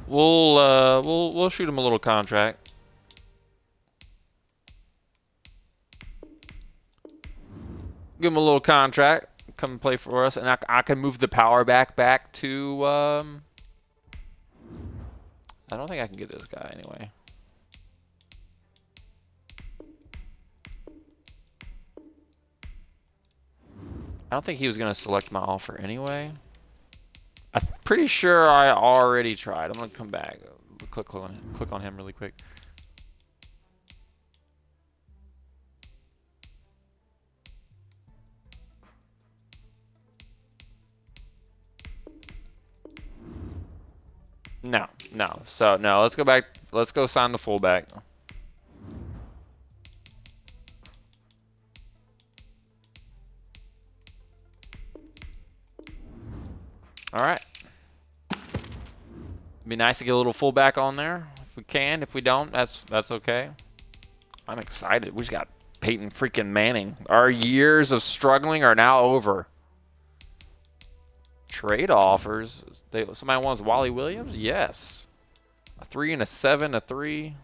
We'll shoot him a little contract. Give him a little contract. Come and play for us, and I can move the power back to. I don't think I can get this guy anyway. I don't think he was gonna select my offer anyway. I'm pretty sure I already tried. I'm gonna come back. Click on him really quick. No. So no, let's go back. Let's go sign the fullback. All right. Be nice to get a little fullback on there if we can. If we don't, that's okay. I'm excited. We just got Peyton freaking Manning. Our years of struggling are now over. Trade offers. Somebody wants Wally Williams? Yes. A 3 and a 7, a 3.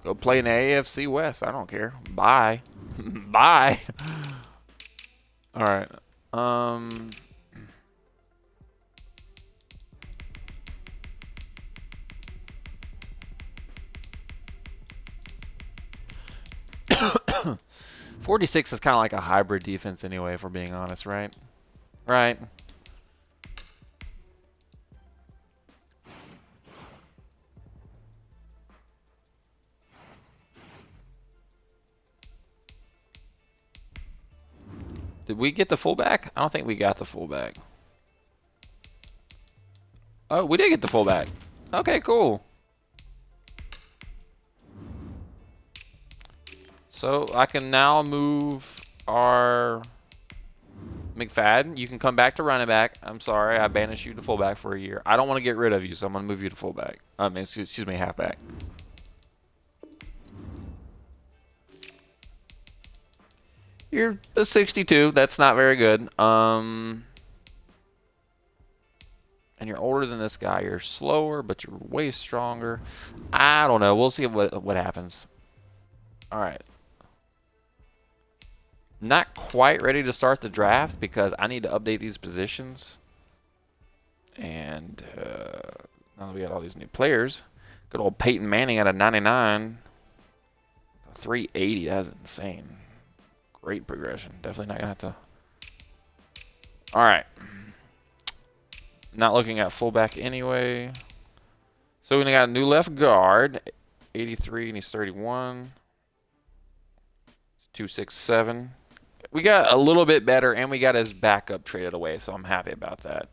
Go play in the AFC West. I don't care. Bye. Bye. All right. 46 is kind of like a hybrid defense anyway, if we're being honest, right? Right. Did we get the fullback? I don't think we got the fullback. Oh, we did get the fullback. Okay, cool. So I can now move our McFadden. You can come back to running back. I'm sorry, I banished you to fullback for a year. I don't want to get rid of you, so I'm going to move you to fullback. Excuse me, halfback. You're a 62. That's not very good. And you're older than this guy. You're slower, but you're way stronger. I don't know. We'll see what happens. All right. Not quite ready to start the draft because I need to update these positions. And now that we got all these new players, good old Peyton Manning at a 99. 380. That's insane. Great progression. Definitely not going to have to. All right. Not looking at fullback anyway. So we got a new left guard. 83 and he's 31. It's 267. We got a little bit better and we got his backup traded away, so I'm happy about that.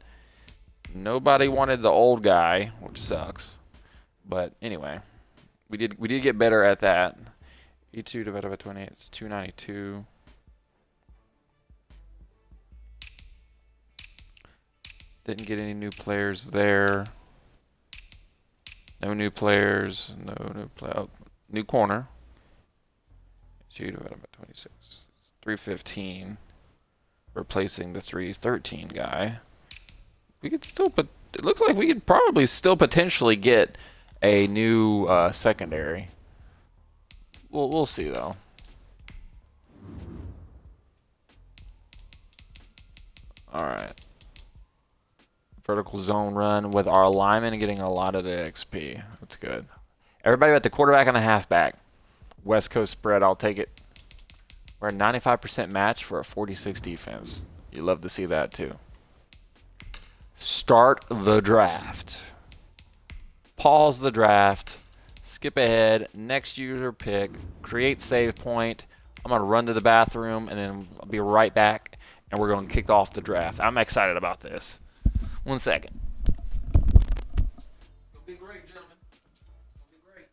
Nobody wanted the old guy, which sucks. But anyway, we did get better at that. 82 divided by 28 is 292. Didn't get any new players there. No new players. No new play. Oh, new corner. 2 divided by 26. It's 315. Replacing the 313 guy. We could still put. It looks like we could probably still potentially get a new secondary. We'll see though. All right. Vertical zone run with our alignment getting a lot of the XP. That's good. Everybody at the quarterback and the halfback. West Coast spread, I'll take it. We're a 95% match for a 46 defense. You love to see that too. Start the draft. Pause the draft. Skip ahead. Next user pick. Create save point. I'm going to run to the bathroom and then I'll be right back. And we're going to kick off the draft. I'm excited about this. 1 second. It's going to be great, gentlemen. It's going to be great.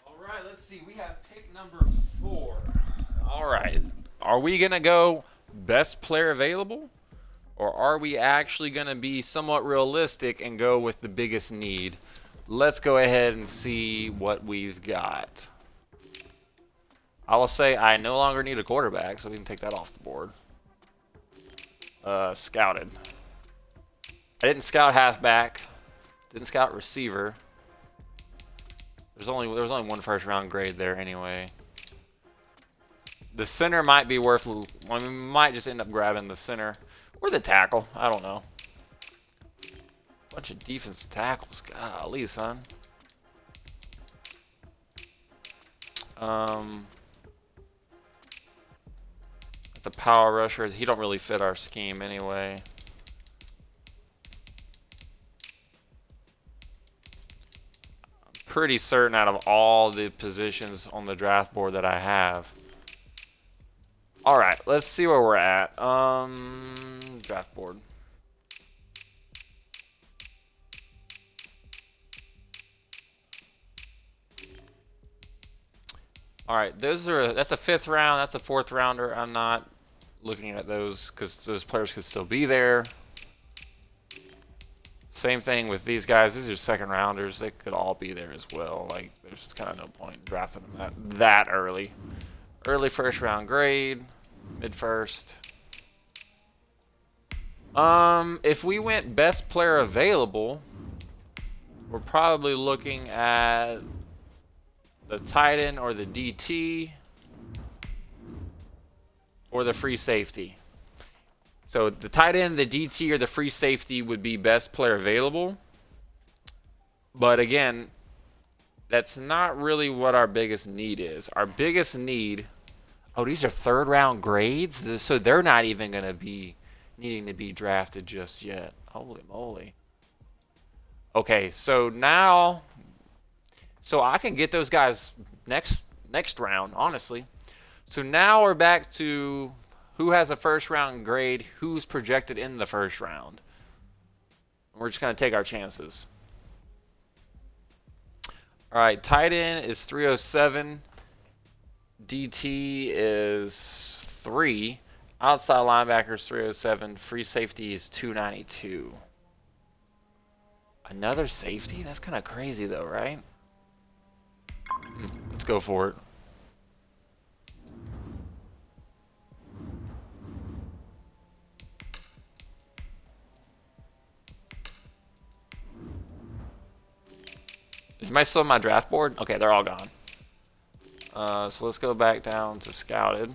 All right, let's see. We have pick number 4. All right. Are we going to go best player available? Or are we actually going to be somewhat realistic and go with the biggest need? Let's go ahead and see what we've got. I will say I no longer need a quarterback, so we can take that off the board. Scouted. I didn't scout halfback. Didn't scout receiver. There was only one first round grade there anyway. The center might be worth. Well, we might just end up grabbing the center or the tackle. I don't know. Bunch of defensive tackles. Golly, son. It's a power rusher. He don't really fit our scheme anyway. I'm pretty certain out of all the positions on the draft board that I have. All right, let's see where we're at. Draft board. All right, that's a 5th round. That's a 4th rounder. I'm not looking at those because those players could still be there. Same thing with these guys. These are 2nd rounders. They could all be there as well. Like, there's kind of no point in drafting them that early. Early 1st round grade, mid 1st. If we went best player available, we're probably looking at the tight end or the DT or the free safety. So the tight end, the DT, or the free safety would be best player available. But again, that's not really what our biggest need is. Our biggest need, oh, these are 3rd round grades? So they're not even going to be needing to be drafted just yet. Holy moly. Okay, so now, so I can get those guys next round, honestly. So now we're back to who has a 1st round grade, who's projected in the 1st round. We're just going to take our chances. All right, tight end is 307. DT is 3. Outside linebacker is 307. Free safety is 292. Another safety? That's kind of crazy though, right? Let's go for it. Is my still on my draft board? Okay, they're all gone. So let's go back down to scouted.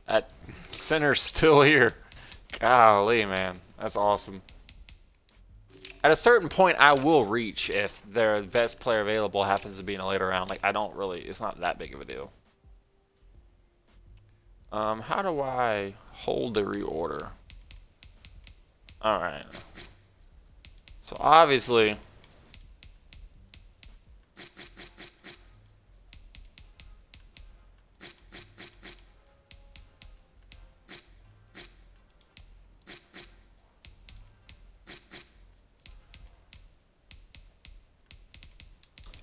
That center's still here. Golly, man. That's awesome. At a certain point, I will reach if their best player available happens to be in a later round. Like, I don't really, it's not that big of a deal. How do I hold the reorder? All right. So obviously,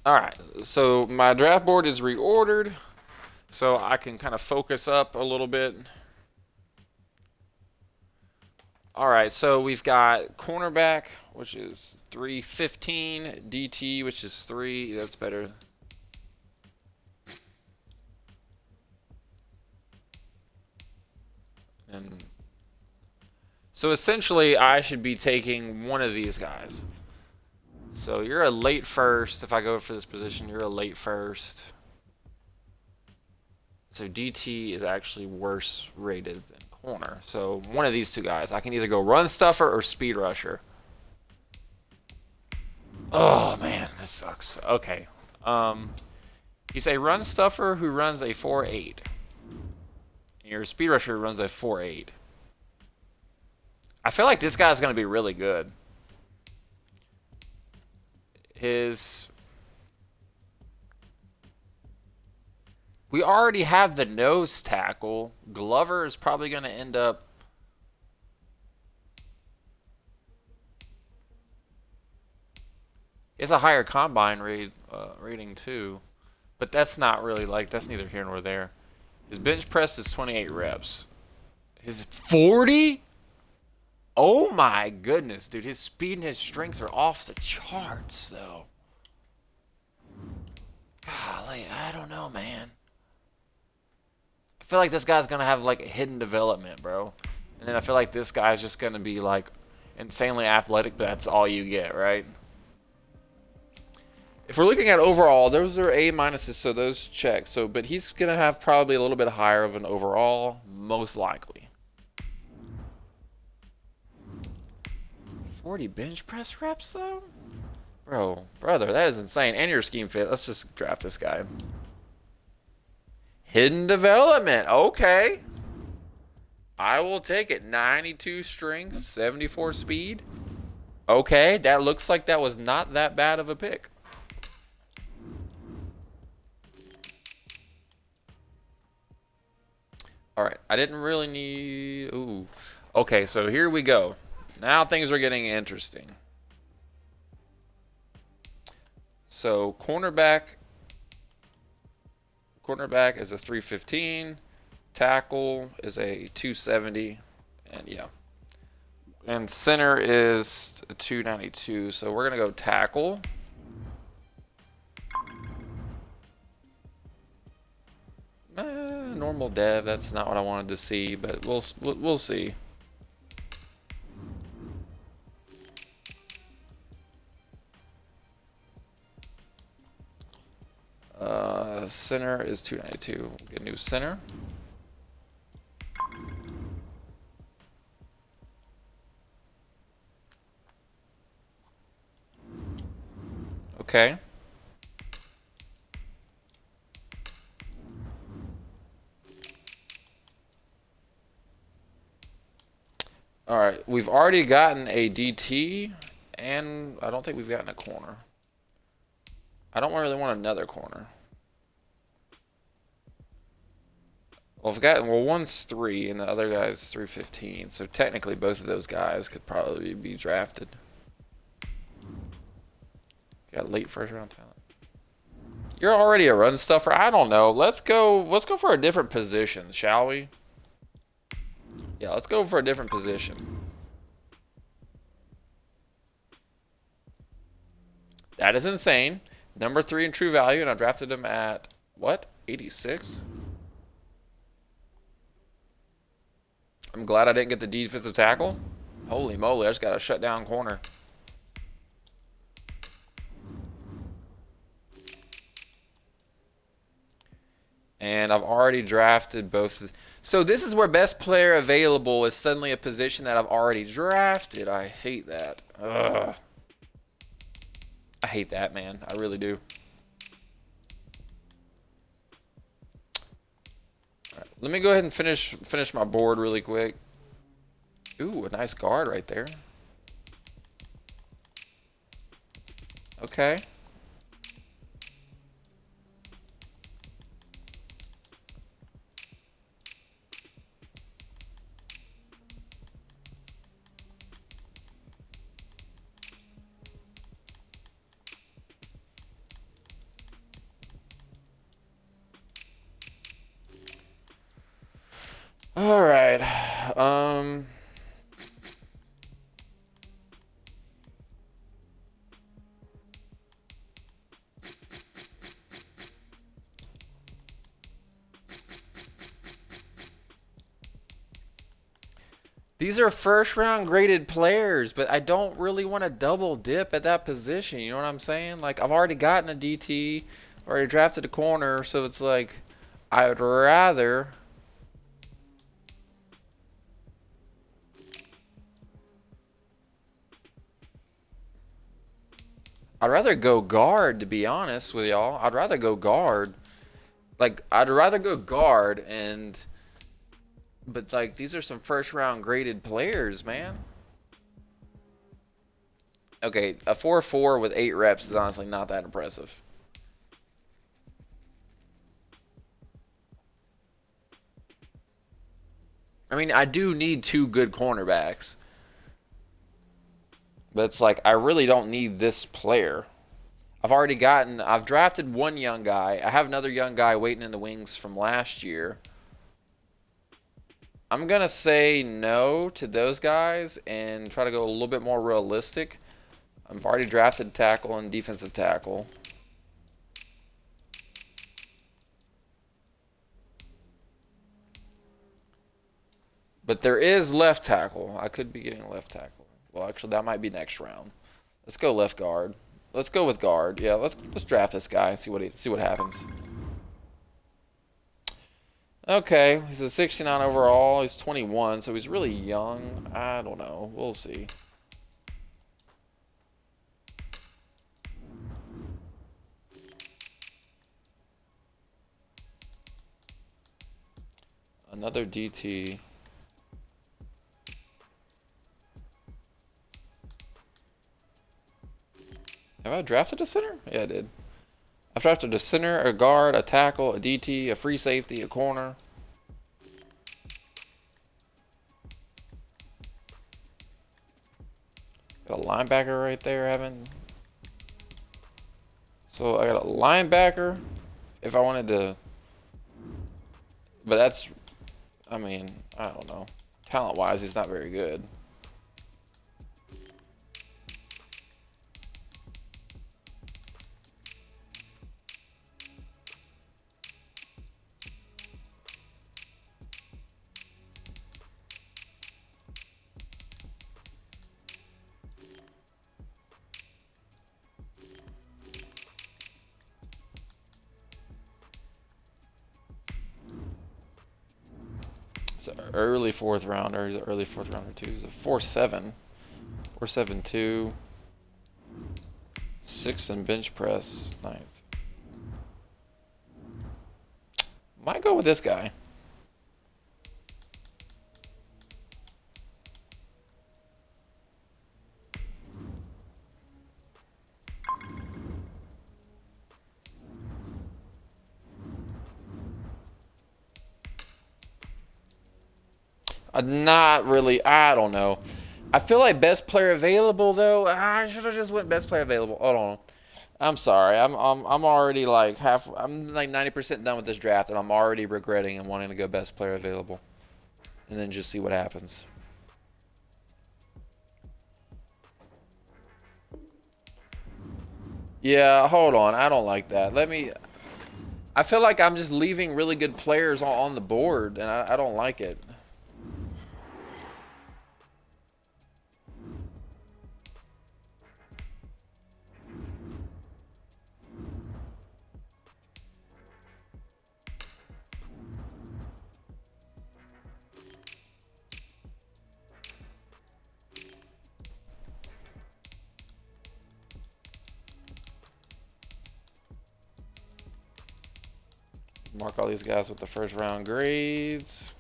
all right, so my draft board is reordered, so I can kind of focus up a little bit. All right, so we've got cornerback, which is 315, DT, which is 3. That's better. And so essentially, I should be taking one of these guys. So you're a late 1st. If I go for this position, you're a late 1st. So DT is actually worse rated than corner. So one of these two guys. I can either go run stuffer or speed rusher. Oh, man, this sucks. Okay. He's a run stuffer who runs a 4.8. And your speed rusher runs a 4.8. I feel like this guy's going to be really good. We already have the nose tackle. Glover is probably going to end up. It's a higher combine rating too, but that's not really like that's neither here nor there. His bench press is 28 reps. His 40? Oh my goodness, dude! His speed and his strength are off the charts, though. Golly, I don't know, man. I feel like this guy's gonna have like a hidden development, bro. And then I feel like this guy's just gonna be like insanely athletic, but that's all you get, right? If we're looking at overall, those are A minuses, so those check. So, but he's gonna have probably a little bit higher of an overall, most likely. 40 bench press reps though? Brother, that is insane. And your scheme fit. Let's just draft this guy. Hidden development. Okay. I will take it. 92 strength, 74 speed. Okay, that looks like that was not that bad of a pick. All right, I didn't really need. Ooh. Okay, so here we go. Now things are getting interesting. So cornerback is a 315. Tackle is a 270, and yeah. And center is a 292. So we're gonna go tackle. Normal dev. That's not what I wanted to see, but we'll see. Center is 292. We'll get a new center. Okay. All right, we've already gotten a DT, and I don't think we've gotten a corner. I don't really want another corner. Well, one's 3 and the other guy's 315, so technically both of those guys could probably be drafted. Got late first round talent. You're already a run stuffer. I don't know. Let's go for a different position, shall we? Yeah, let's go for a different position. That is insane. Number 3 in true value, and I drafted him at what? 86. I'm glad I didn't get the defensive tackle. Holy moly, I just got a shutdown corner. And I've already drafted both. So this is where best player available is suddenly a position that I've already drafted. I hate that. Ugh. I hate that, man. I really do. All right, let me go ahead and finish my board really quick. Ooh, a nice guard right there. Okay. All right. These are first round graded players, but I don't really want to double dip at that position. You know what I'm saying? Like, I've already gotten a DT, already drafted a corner, so it's like I would rather. I'd rather go guard, to be honest with y'all. I'd rather go guard. Like, I'd rather go guard and. But, like, these are some first round graded players, man. Okay, a 4-4 with 8 reps is honestly not that impressive. I mean, I do need two good cornerbacks. But it's like, I really don't need this player. I've drafted one young guy. I have another young guy waiting in the wings from last year. I'm going to say no to those guys and try to go a little bit more realistic. I've already drafted tackle and defensive tackle. But there is left tackle. I could be getting left tackle. Well, actually, that might be next round. Let's go left guard. Let's go with guard. Yeah, let's draft this guy and see what happens. Okay, he's a 69 overall. He's 21, so he's really young. I don't know. We'll see. Another DT. Have I drafted a center? Yeah, I did. I've drafted a center, a guard, a tackle, a DT, a free safety, a corner. Got a linebacker right there, Evan. So I got a linebacker. If I wanted to, but that's, I mean, I don't know. Talent-wise, he's not very good. It's an early fourth rounder. He's an early fourth rounder too. He's a 4.7. 4.72. 6 in bench press. Ninth. Might go with this guy. Not really. I don't know. I feel like best player available though. I should have just went best player available. Hold on. I'm sorry. I'm already like I'm like 90% done with this draft, and I'm already regretting and wanting to go best player available, and then just see what happens. Yeah, hold on. I don't like that. I feel like I'm just leaving really good players on the board, and I don't like it. Mark all these guys with the first round grades.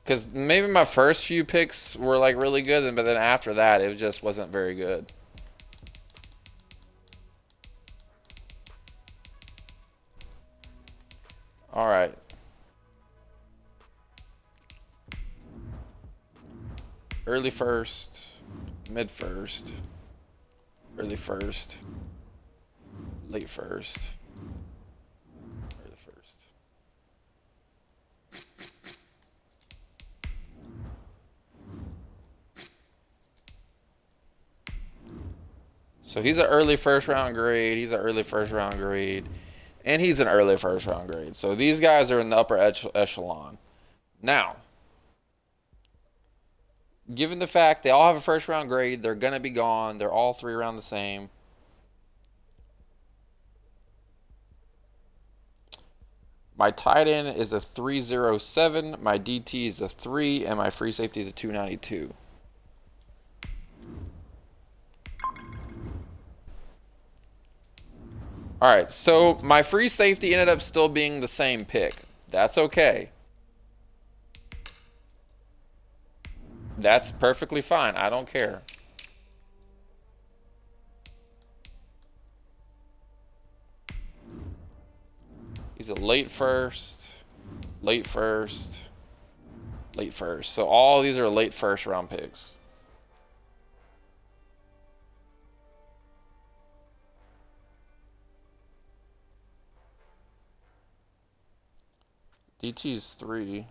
Because maybe my first few picks were like really good, but then after that, it just wasn't very good. All right. Early first, mid first, early first, late first, early first. So he's an early first round grade. He's an early first round grade. And he's an early first round grade. So these guys are in the upper echelon. Now, given the fact they all have a first round grade, they're going to be gone. They're all three around the same. My tight end is a 307. My DT is a 3. And my free safety is a 292. All right, so my free safety ended up still being the same pick. That's okay. That's perfectly fine. I don't care. He's a late first, late first, late first. So all these are late first round picks. DT is 3.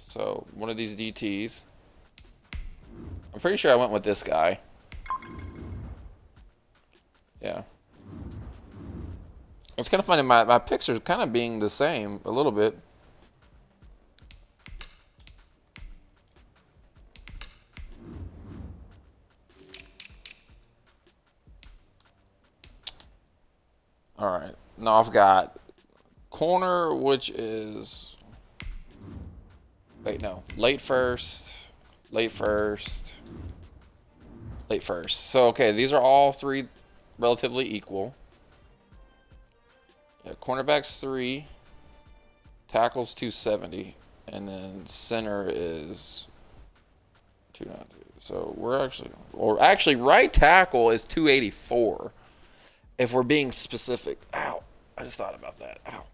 So one of these DTs. I'm pretty sure I went with this guy. Yeah. It's kind of funny. My picks are kind of being the same a little bit. All right. Now I've got corner, which is... Wait, no. Late first, late first, late first. So, okay, these are all 3 relatively equal. Yeah, cornerback's 3, tackle's 270, and then center is 292. So we're actually right tackle is 284. If we're being specific. Ow. I just thought about that. Ow.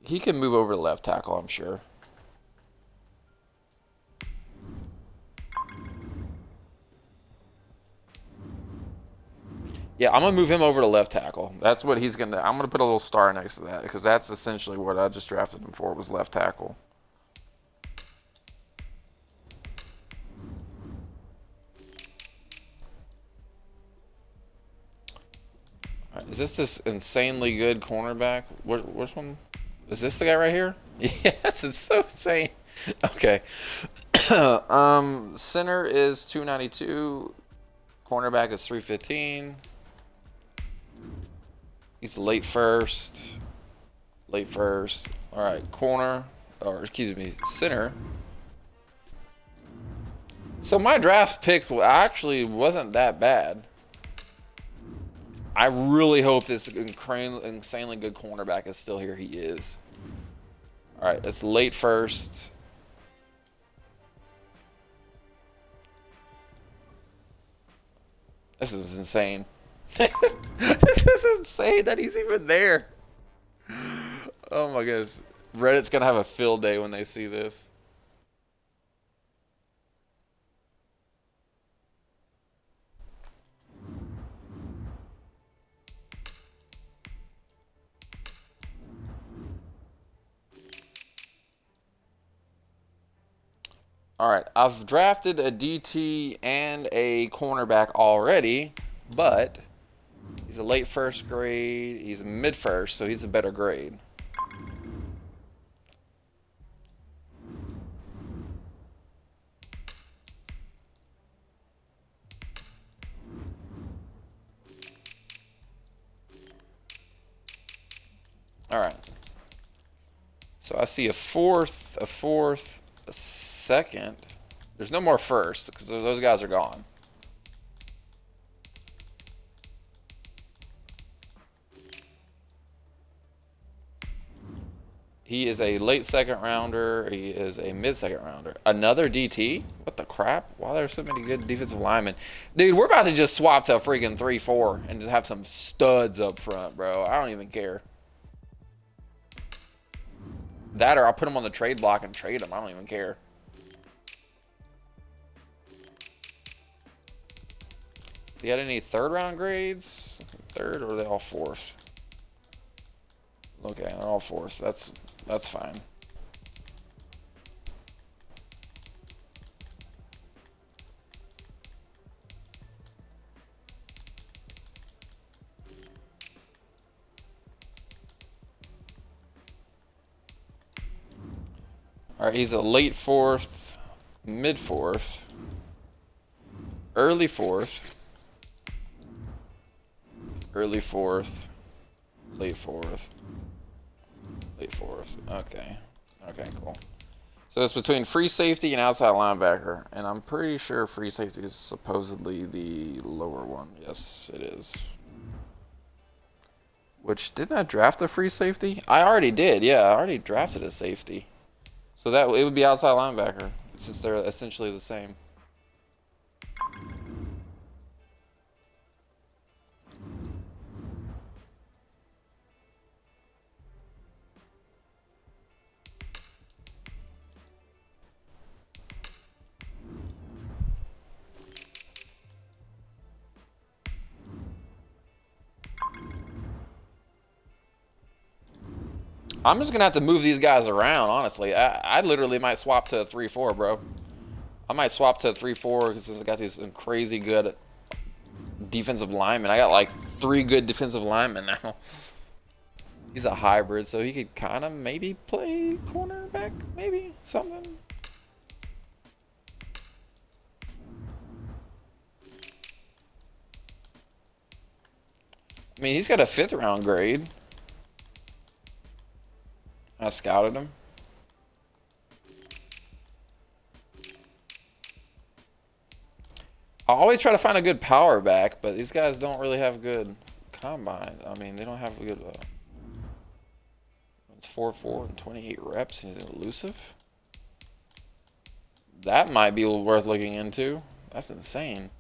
He can move over to left tackle, I'm sure. Yeah, I'm going to move him over to left tackle. That's what he's going to... I'm going to put a little star next to that because that's essentially what I just drafted him for, was left tackle. Right, is this insanely good cornerback? Which one? Is this the guy right here? Yes, it's so insane. Okay. Center is 292. Cornerback is 315. He's late first. Late first. All right, corner, or excuse me, center. So my draft pick actually wasn't that bad. I really hope this insanely good cornerback is still here. He is. All right, it's late first. This is insane. This is insane that he's even there. Oh my goodness. Reddit's going to have a field day when they see this. All right, I've drafted a DT and a cornerback already, but he's a late first grade. He's a mid first, so he's a better grade. All right. So I see a fourth, a second. There's no more first because those guys are gone. He is a late second rounder. He is a mid second rounder. Another DT? What the crap? Why are there so many good defensive linemen? Dude, we're about to just swap to a freaking 3-4 and just have some studs up front, bro. I don't even care. That or I'll put him on the trade block and trade him. I don't even care. You got any third round grades? Third, or are they all fourth? Okay, they're all fourth. That's fine. All right, he's a late fourth, mid fourth, early fourth, early fourth, late fourth, late fourth. Okay. Okay, cool. So it's between free safety and outside linebacker, and I'm pretty sure free safety is supposedly the lower one. Yes, it is. Which, didn't I draft a free safety? I already did, yeah. I already drafted a safety. So that it would be outside linebacker since they're essentially the same. I'm just gonna have to move these guys around, honestly. I literally might swap to a 3-4, bro. I might swap to a 3-4 because I got these crazy good defensive linemen. I got like 3 good defensive linemen now. He's a hybrid, so he could kind of maybe play cornerback, maybe something. I mean, he's got a 5th round grade. I scouted him. I always try to find a good power back, but these guys don't really have good combine. I mean, they don't have a good. It's 4-4 and 28 reps. He's elusive. That might be worth looking into. That's insane.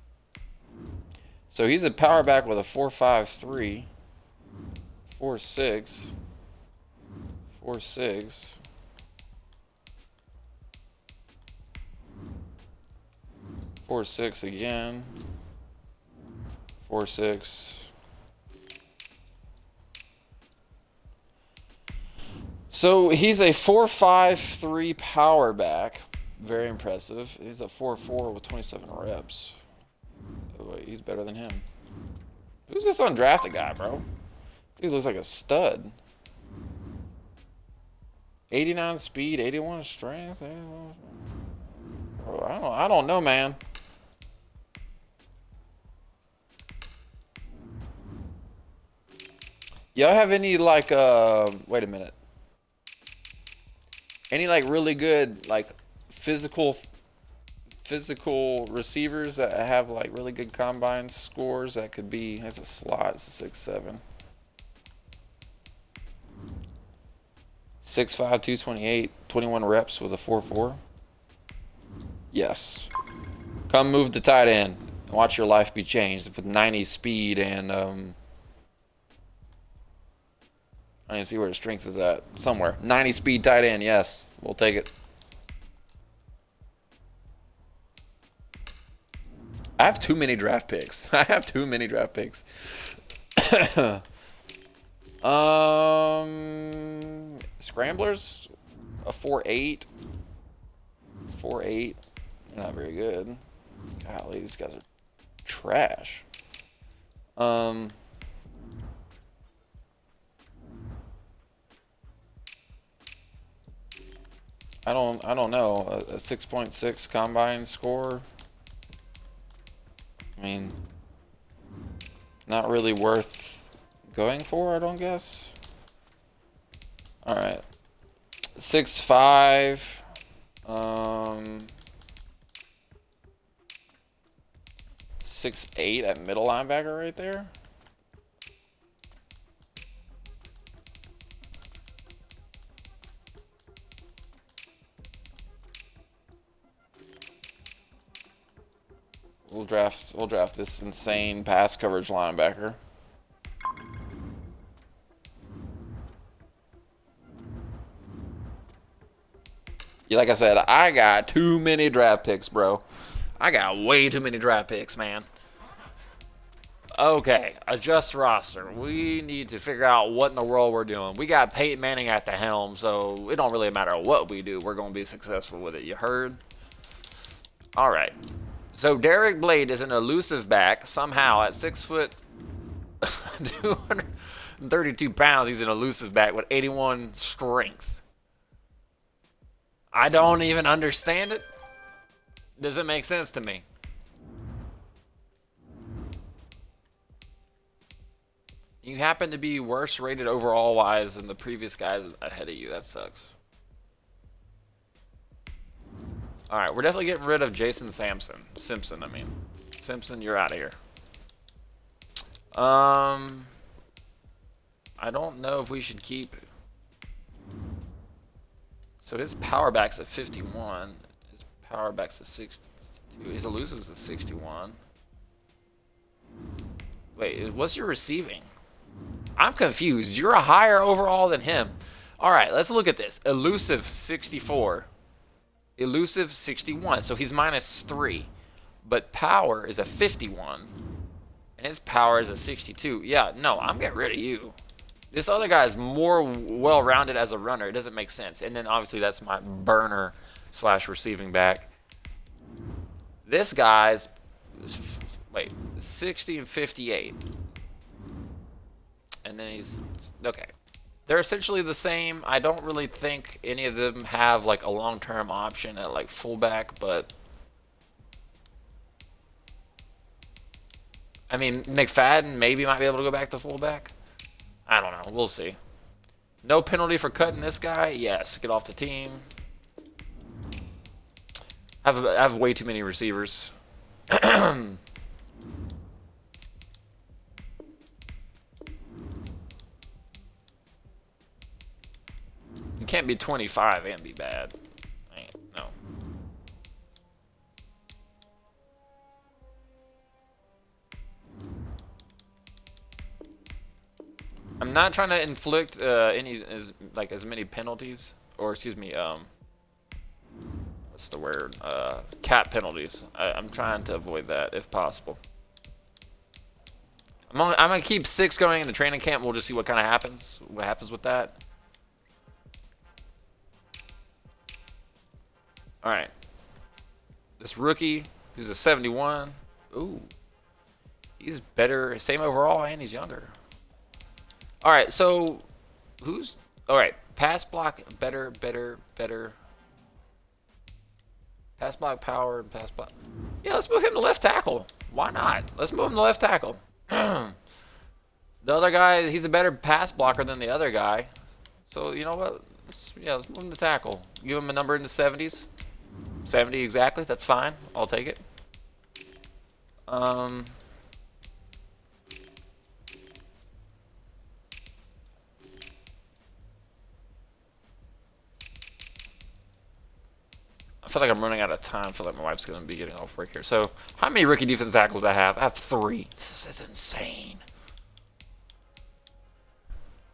So he's a power back with a 4.53, 4.6, 4.6. 4.6 again. 4.6. So he's a 4.53 power back. Very impressive. He's a 4.4 with 27 reps. Oh, wait, he's better than him. Who's this undrafted guy, bro? Dude looks like a stud. 89 speed, 81 strength. Bro, I don't know, man. Y'all have any like wait a minute. Any like really good like physical receivers that have like really good combine scores that could be as a slot? It's a 6'7". 6'5", 228, 21 reps with a 4.4. Yes. Come move the tight end and watch your life be changed with 90 speed and I don't even see where the strength is at. Somewhere. 90 speed tight end, yes. We'll take it. I have too many draft picks. I have too many draft picks. Scramblers, a 4.8. 4.8. They're not very good. Golly, these guys are trash. I don't know. A 6.6 combine score. I mean, not really worth going for, I don't guess. All right. 6'5". 6'8" at middle linebacker right there. We'll draft this insane pass coverage linebacker. Yeah, like I said, I got too many draft picks, bro. I got way too many draft picks, man. Okay, adjust roster. We need to figure out what in the world we're doing. We got Peyton Manning at the helm, so it don't really matter what we do. We're going to be successful with it. You heard? All right. So Derek Blade is an elusive back. Somehow at 6 foot, 232 pounds, he's an elusive back with 81 strength. I don't even understand it. Doesn't make sense to me. You happen to be worse rated overall wise than the previous guys ahead of you. That sucks. All right, we're definitely getting rid of Jason Simpson, you're out of here. I don't know if we should keep So his power back's at 51. His power back's at 62. His elusive's at 61. Wait, what's your receiving? I'm confused. You're a higher overall than him. All right, let's look at this. Elusive 64. Elusive 61. So he's -3. But power is a 51. And his power is a 62. Yeah, no, I'm getting rid of you. This other guy is more well-rounded as a runner. It doesn't make sense. And then obviously that's my burner / receiving back. This guy's, wait, 60 and 58. And then he's, okay. They're essentially the same. I don't really think any of them have like a long-term option at like fullback, but I mean, McFadden maybe might be able to go back to fullback. I don't know. We'll see. No penalty for cutting this guy? Yes. Get off the team. I have way too many receivers. You can't be 25 and be bad. No. I'm not trying to inflict as many penalties, or excuse me, what's the word? Cap penalties. I'm trying to avoid that if possible. I'm gonna keep 6 going into training camp. We'll just see what kind of happens. What happens with that? All right. This rookie, who's a 71. Ooh, he's better. Same overall, and he's younger. All right, so who's all right? Pass block, better. Pass block power and pass block. Yeah, let's move him to left tackle. Why not? Let's move him to left tackle. The other guy, he's a better pass blocker than the other guy. So you know what? Let's move him to tackle. Give him a number in the 70s. 70 exactly. That's fine. I'll take it. I feel like I'm running out of time. I feel like my wife's going to be getting off work here. So, how many rookie defensive tackles do I have? I have 3. This is insane.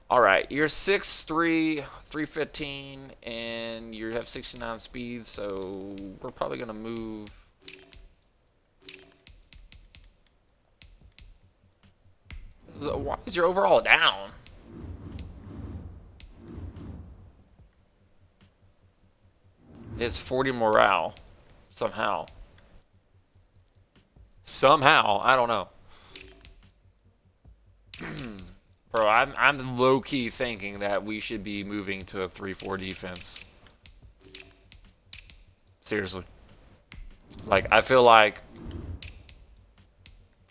All right, you're 6'3", 315, and you have 69 speed, so we're probably going to move. Why is your overall down? It's 40 morale. Somehow. I don't know. Bro, I'm low-key thinking that we should be moving to a 3-4 defense. Seriously. Like, I feel like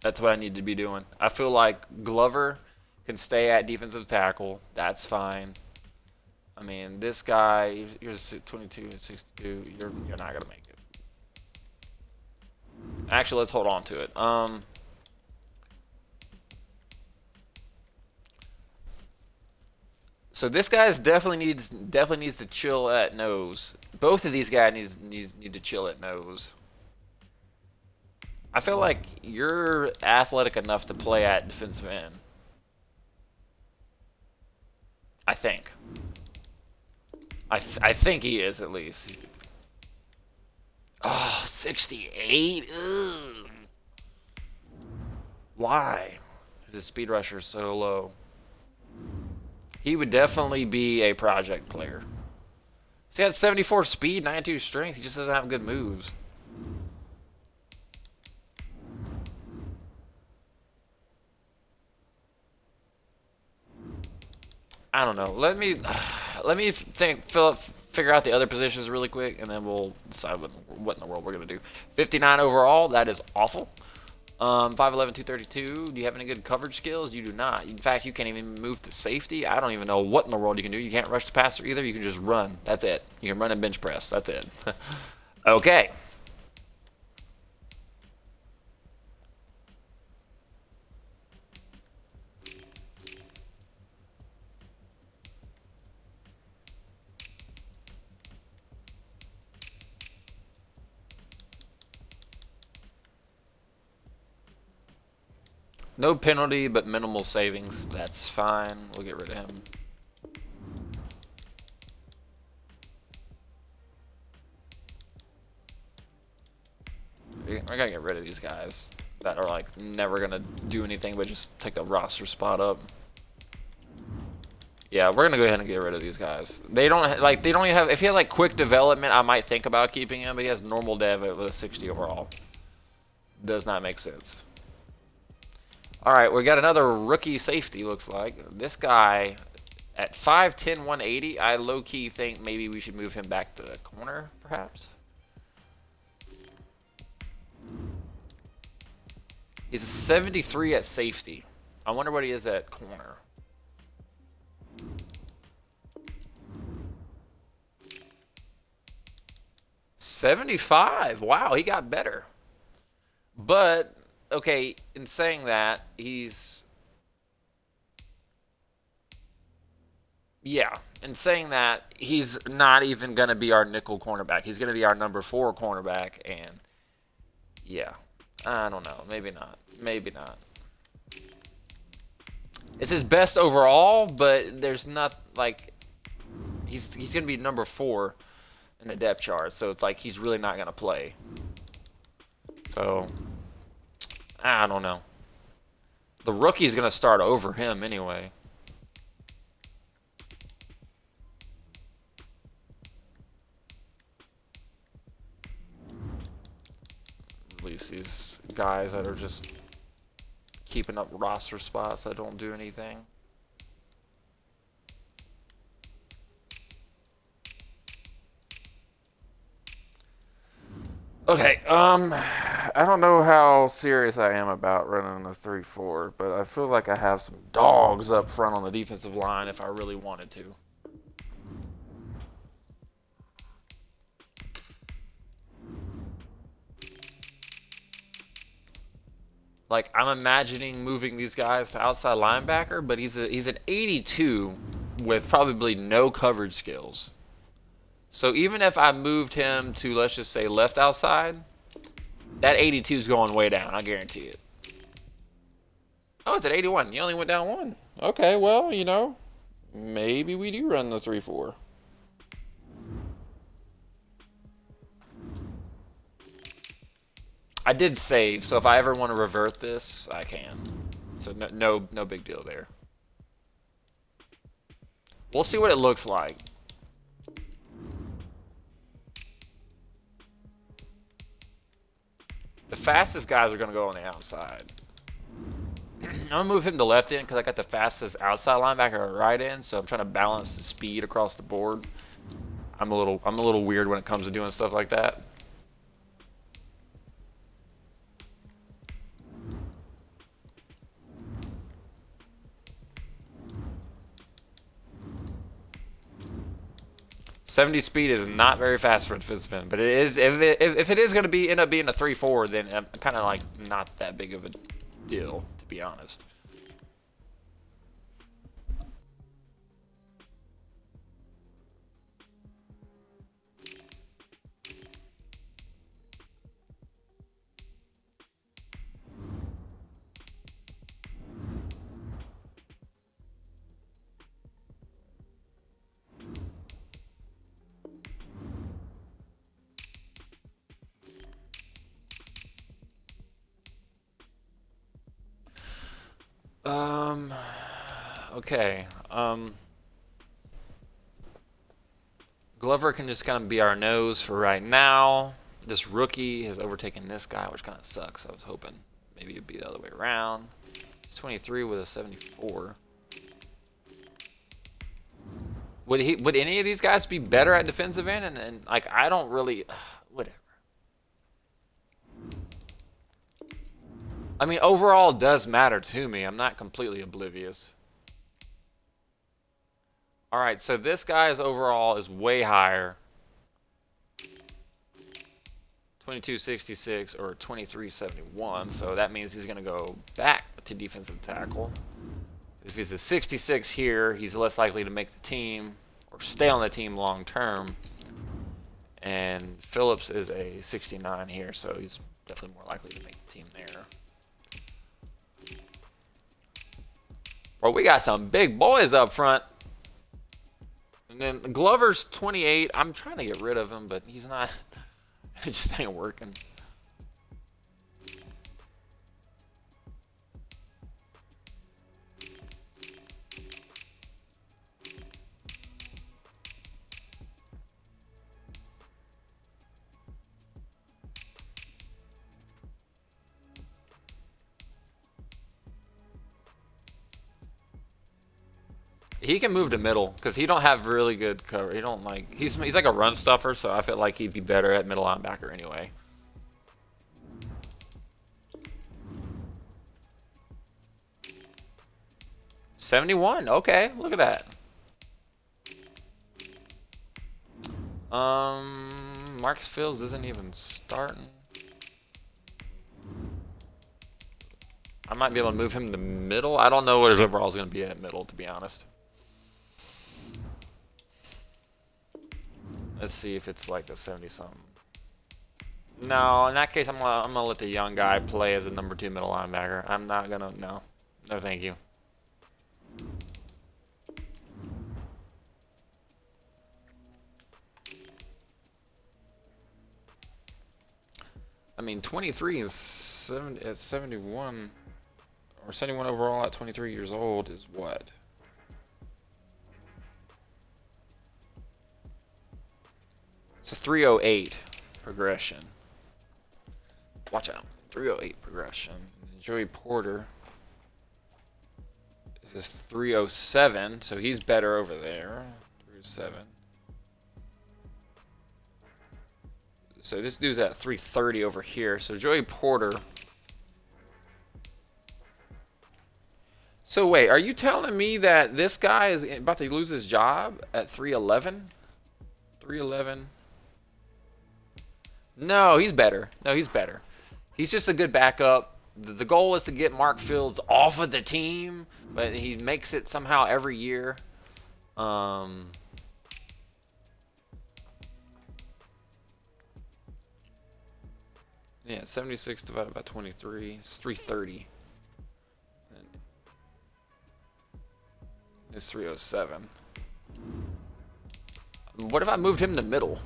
that's what I need to be doing. I feel like Glover can stay at defensive tackle. That's fine. I mean, this guy, you're 22 and 62. You're not gonna make it. Actually, let's hold on to it. So this guy definitely needs to chill at nose. Both of these guys need to chill at nose. I feel like you're athletic enough to play at defensive end. I think. I think he is, at least. Oh, 68? Ugh. Why? His speed rusher is so low. He would definitely be a project player. He's got 74 speed, 92 strength. He just doesn't have good moves. I don't know. Let me figure out the other positions really quick, and then we'll decide what in the world we're gonna do. 59 overall. That is awful. 5'11", 232. Do you have any good coverage skills? You do not. In fact, you can't even move to safety. I don't even know what in the world you can do. You can't rush the passer either. You can just run. That's it. You can run and bench press. That's it. Okay. No penalty, but minimal savings. That's fine. We'll get rid of him. We gotta get rid of these guys that are like never gonna do anything but just take a roster spot up. Yeah, we're gonna go ahead and get rid of these guys. They don't even have. If he had like quick development, I might think about keeping him, but he has normal dev with a 60 overall. Does not make sense. All right, we got another rookie safety. Looks like this guy at 5'10", 180. I low key think maybe we should move him back to the corner, perhaps. He's a 73 at safety. I wonder what he is at corner. $75. Wow, he got better. But, okay, in saying that, he's... Yeah, in saying that, he's not even going to be our nickel cornerback. He's going to be our number 4 cornerback, and... Yeah. I don't know. Maybe not. Maybe not. It's his best overall, but there's not, like... He's going to be number 4 in the depth chart, so it's like he's really not going to play. So, I don't know. The rookie's going to start over him anyway. At least these guys that are just keeping up roster spots that don't do anything. Okay, I don't know how serious I am about running the 3-4, but I feel like I have some dogs up front on the defensive line if I really wanted to. Like, I'm imagining moving these guys to outside linebacker, but he's an 82 with probably no coverage skills. So even if I moved him to, let's just say, left outside, that 82 is going way down. I guarantee it. Oh, it's at 81. You only went down 1. Okay, well, you know, maybe we do run the 3-4. I did save, so if I ever want to revert this, I can. So no big deal there. We'll see what it looks like. The fastest guys are going to go on the outside. I'm going to move him to left end because I got the fastest outside linebacker at right end, so I'm trying to balance the speed across the board. I'm a little weird when it comes to doing stuff like that. .70 speed is not very fast for a defensive end, but it is. If it is going to end up being a 3-4, then I'm kind of like not that big of a deal, to be honest. Okay. Glover can just kind of be our nose for right now. This rookie has overtaken this guy, which kind of sucks. I was hoping maybe it'd be the other way around. He's 23 with a 74. Would any of these guys be better at defensive end? And like, I don't really... whatever. I mean, overall does matter to me. I'm not completely oblivious. All right, so this guy's overall is way higher. 2266 or 2371, so that means he's going to go back to defensive tackle. If he's a 66 here, he's less likely to make the team or stay on the team long term. And Phillips is a 69 here, so he's definitely more likely to make the team there. Bro, we got some big boys up front. And then Glover's 28. I'm trying to get rid of him, but he's not. It just ain't working. He can move to middle because he don't have really good cover. He don't like he's like a run stuffer, so I feel like he'd be better at middle linebacker anyway. '71. Okay, look at that. Marcus Fields isn't even starting. I might be able to move him to middle. I don't know what his overall is going to be at middle, to be honest. Let's see if it's like a 70-something. No, in that case, I'm gonna let the young guy play as a number 2 middle linebacker. I'm not gonna. No, no, thank you. I mean, 23 is 71, or 71 overall at 23 years old is what? It's a 308 progression. Watch out. 308 progression. Joey Porter is this 307, so he's better over there. 307. So this dude's at 330 over here. So Joey Porter. So wait, are you telling me that this guy is about to lose his job at 311? 311. No, he's better. No, he's better. He's just a good backup. The goal is to get Mark Fields off of the team, but he makes it somehow every year. Yeah, 76 divided by 23 is 330. It's 307. What if I moved him to middle?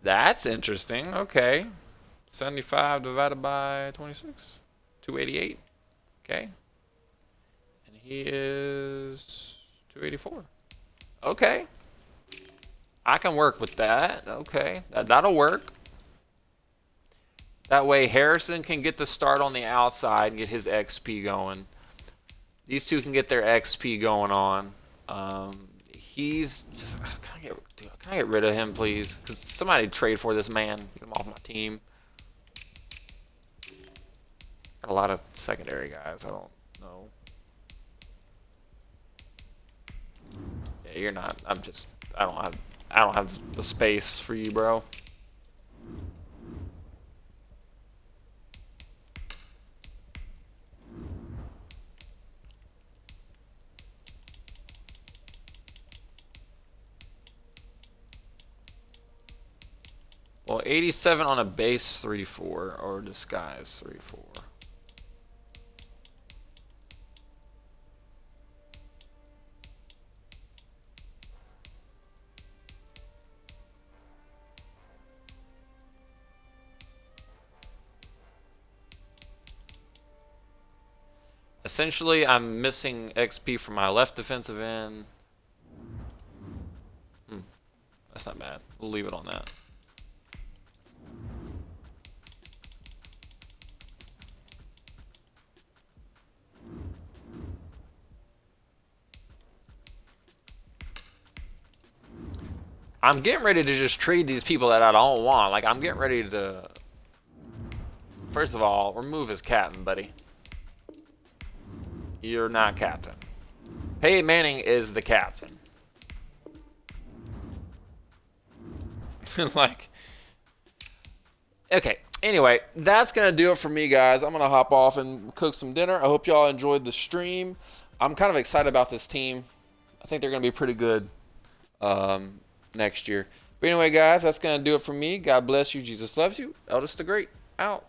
That's interesting. Okay. 75 divided by 26. 288. Okay. And he is 284. Okay. I can work with that. Okay. That'll work. That way Harrison can get the start on the outside and get his XP going. These two can get their XP going on. He's just, can I get rid of him, please? Cause somebody trade for this man. Get him off my team. Got a lot of secondary guys. I don't know. Yeah, you're not. I'm just. I don't have the space for you, bro. Well, 87 on a base 3-4 or disguise 3-4. Essentially, I'm missing XP from my left defensive end. That's not bad. We'll leave it on that. I'm getting ready to just trade these people that I don't want. Like, I'm getting ready to... First of all, remove his captain, buddy. You're not captain. Peyton Manning is the captain. Like... Okay, anyway, that's going to do it for me, guys. I'm going to hop off and cook some dinner. I hope y'all enjoyed the stream. I'm kind of excited about this team. I think they're going to be pretty good. Next year. But anyway, guys, that's going to do it for me. God bless you. Jesus loves you. Eldest the Great, out.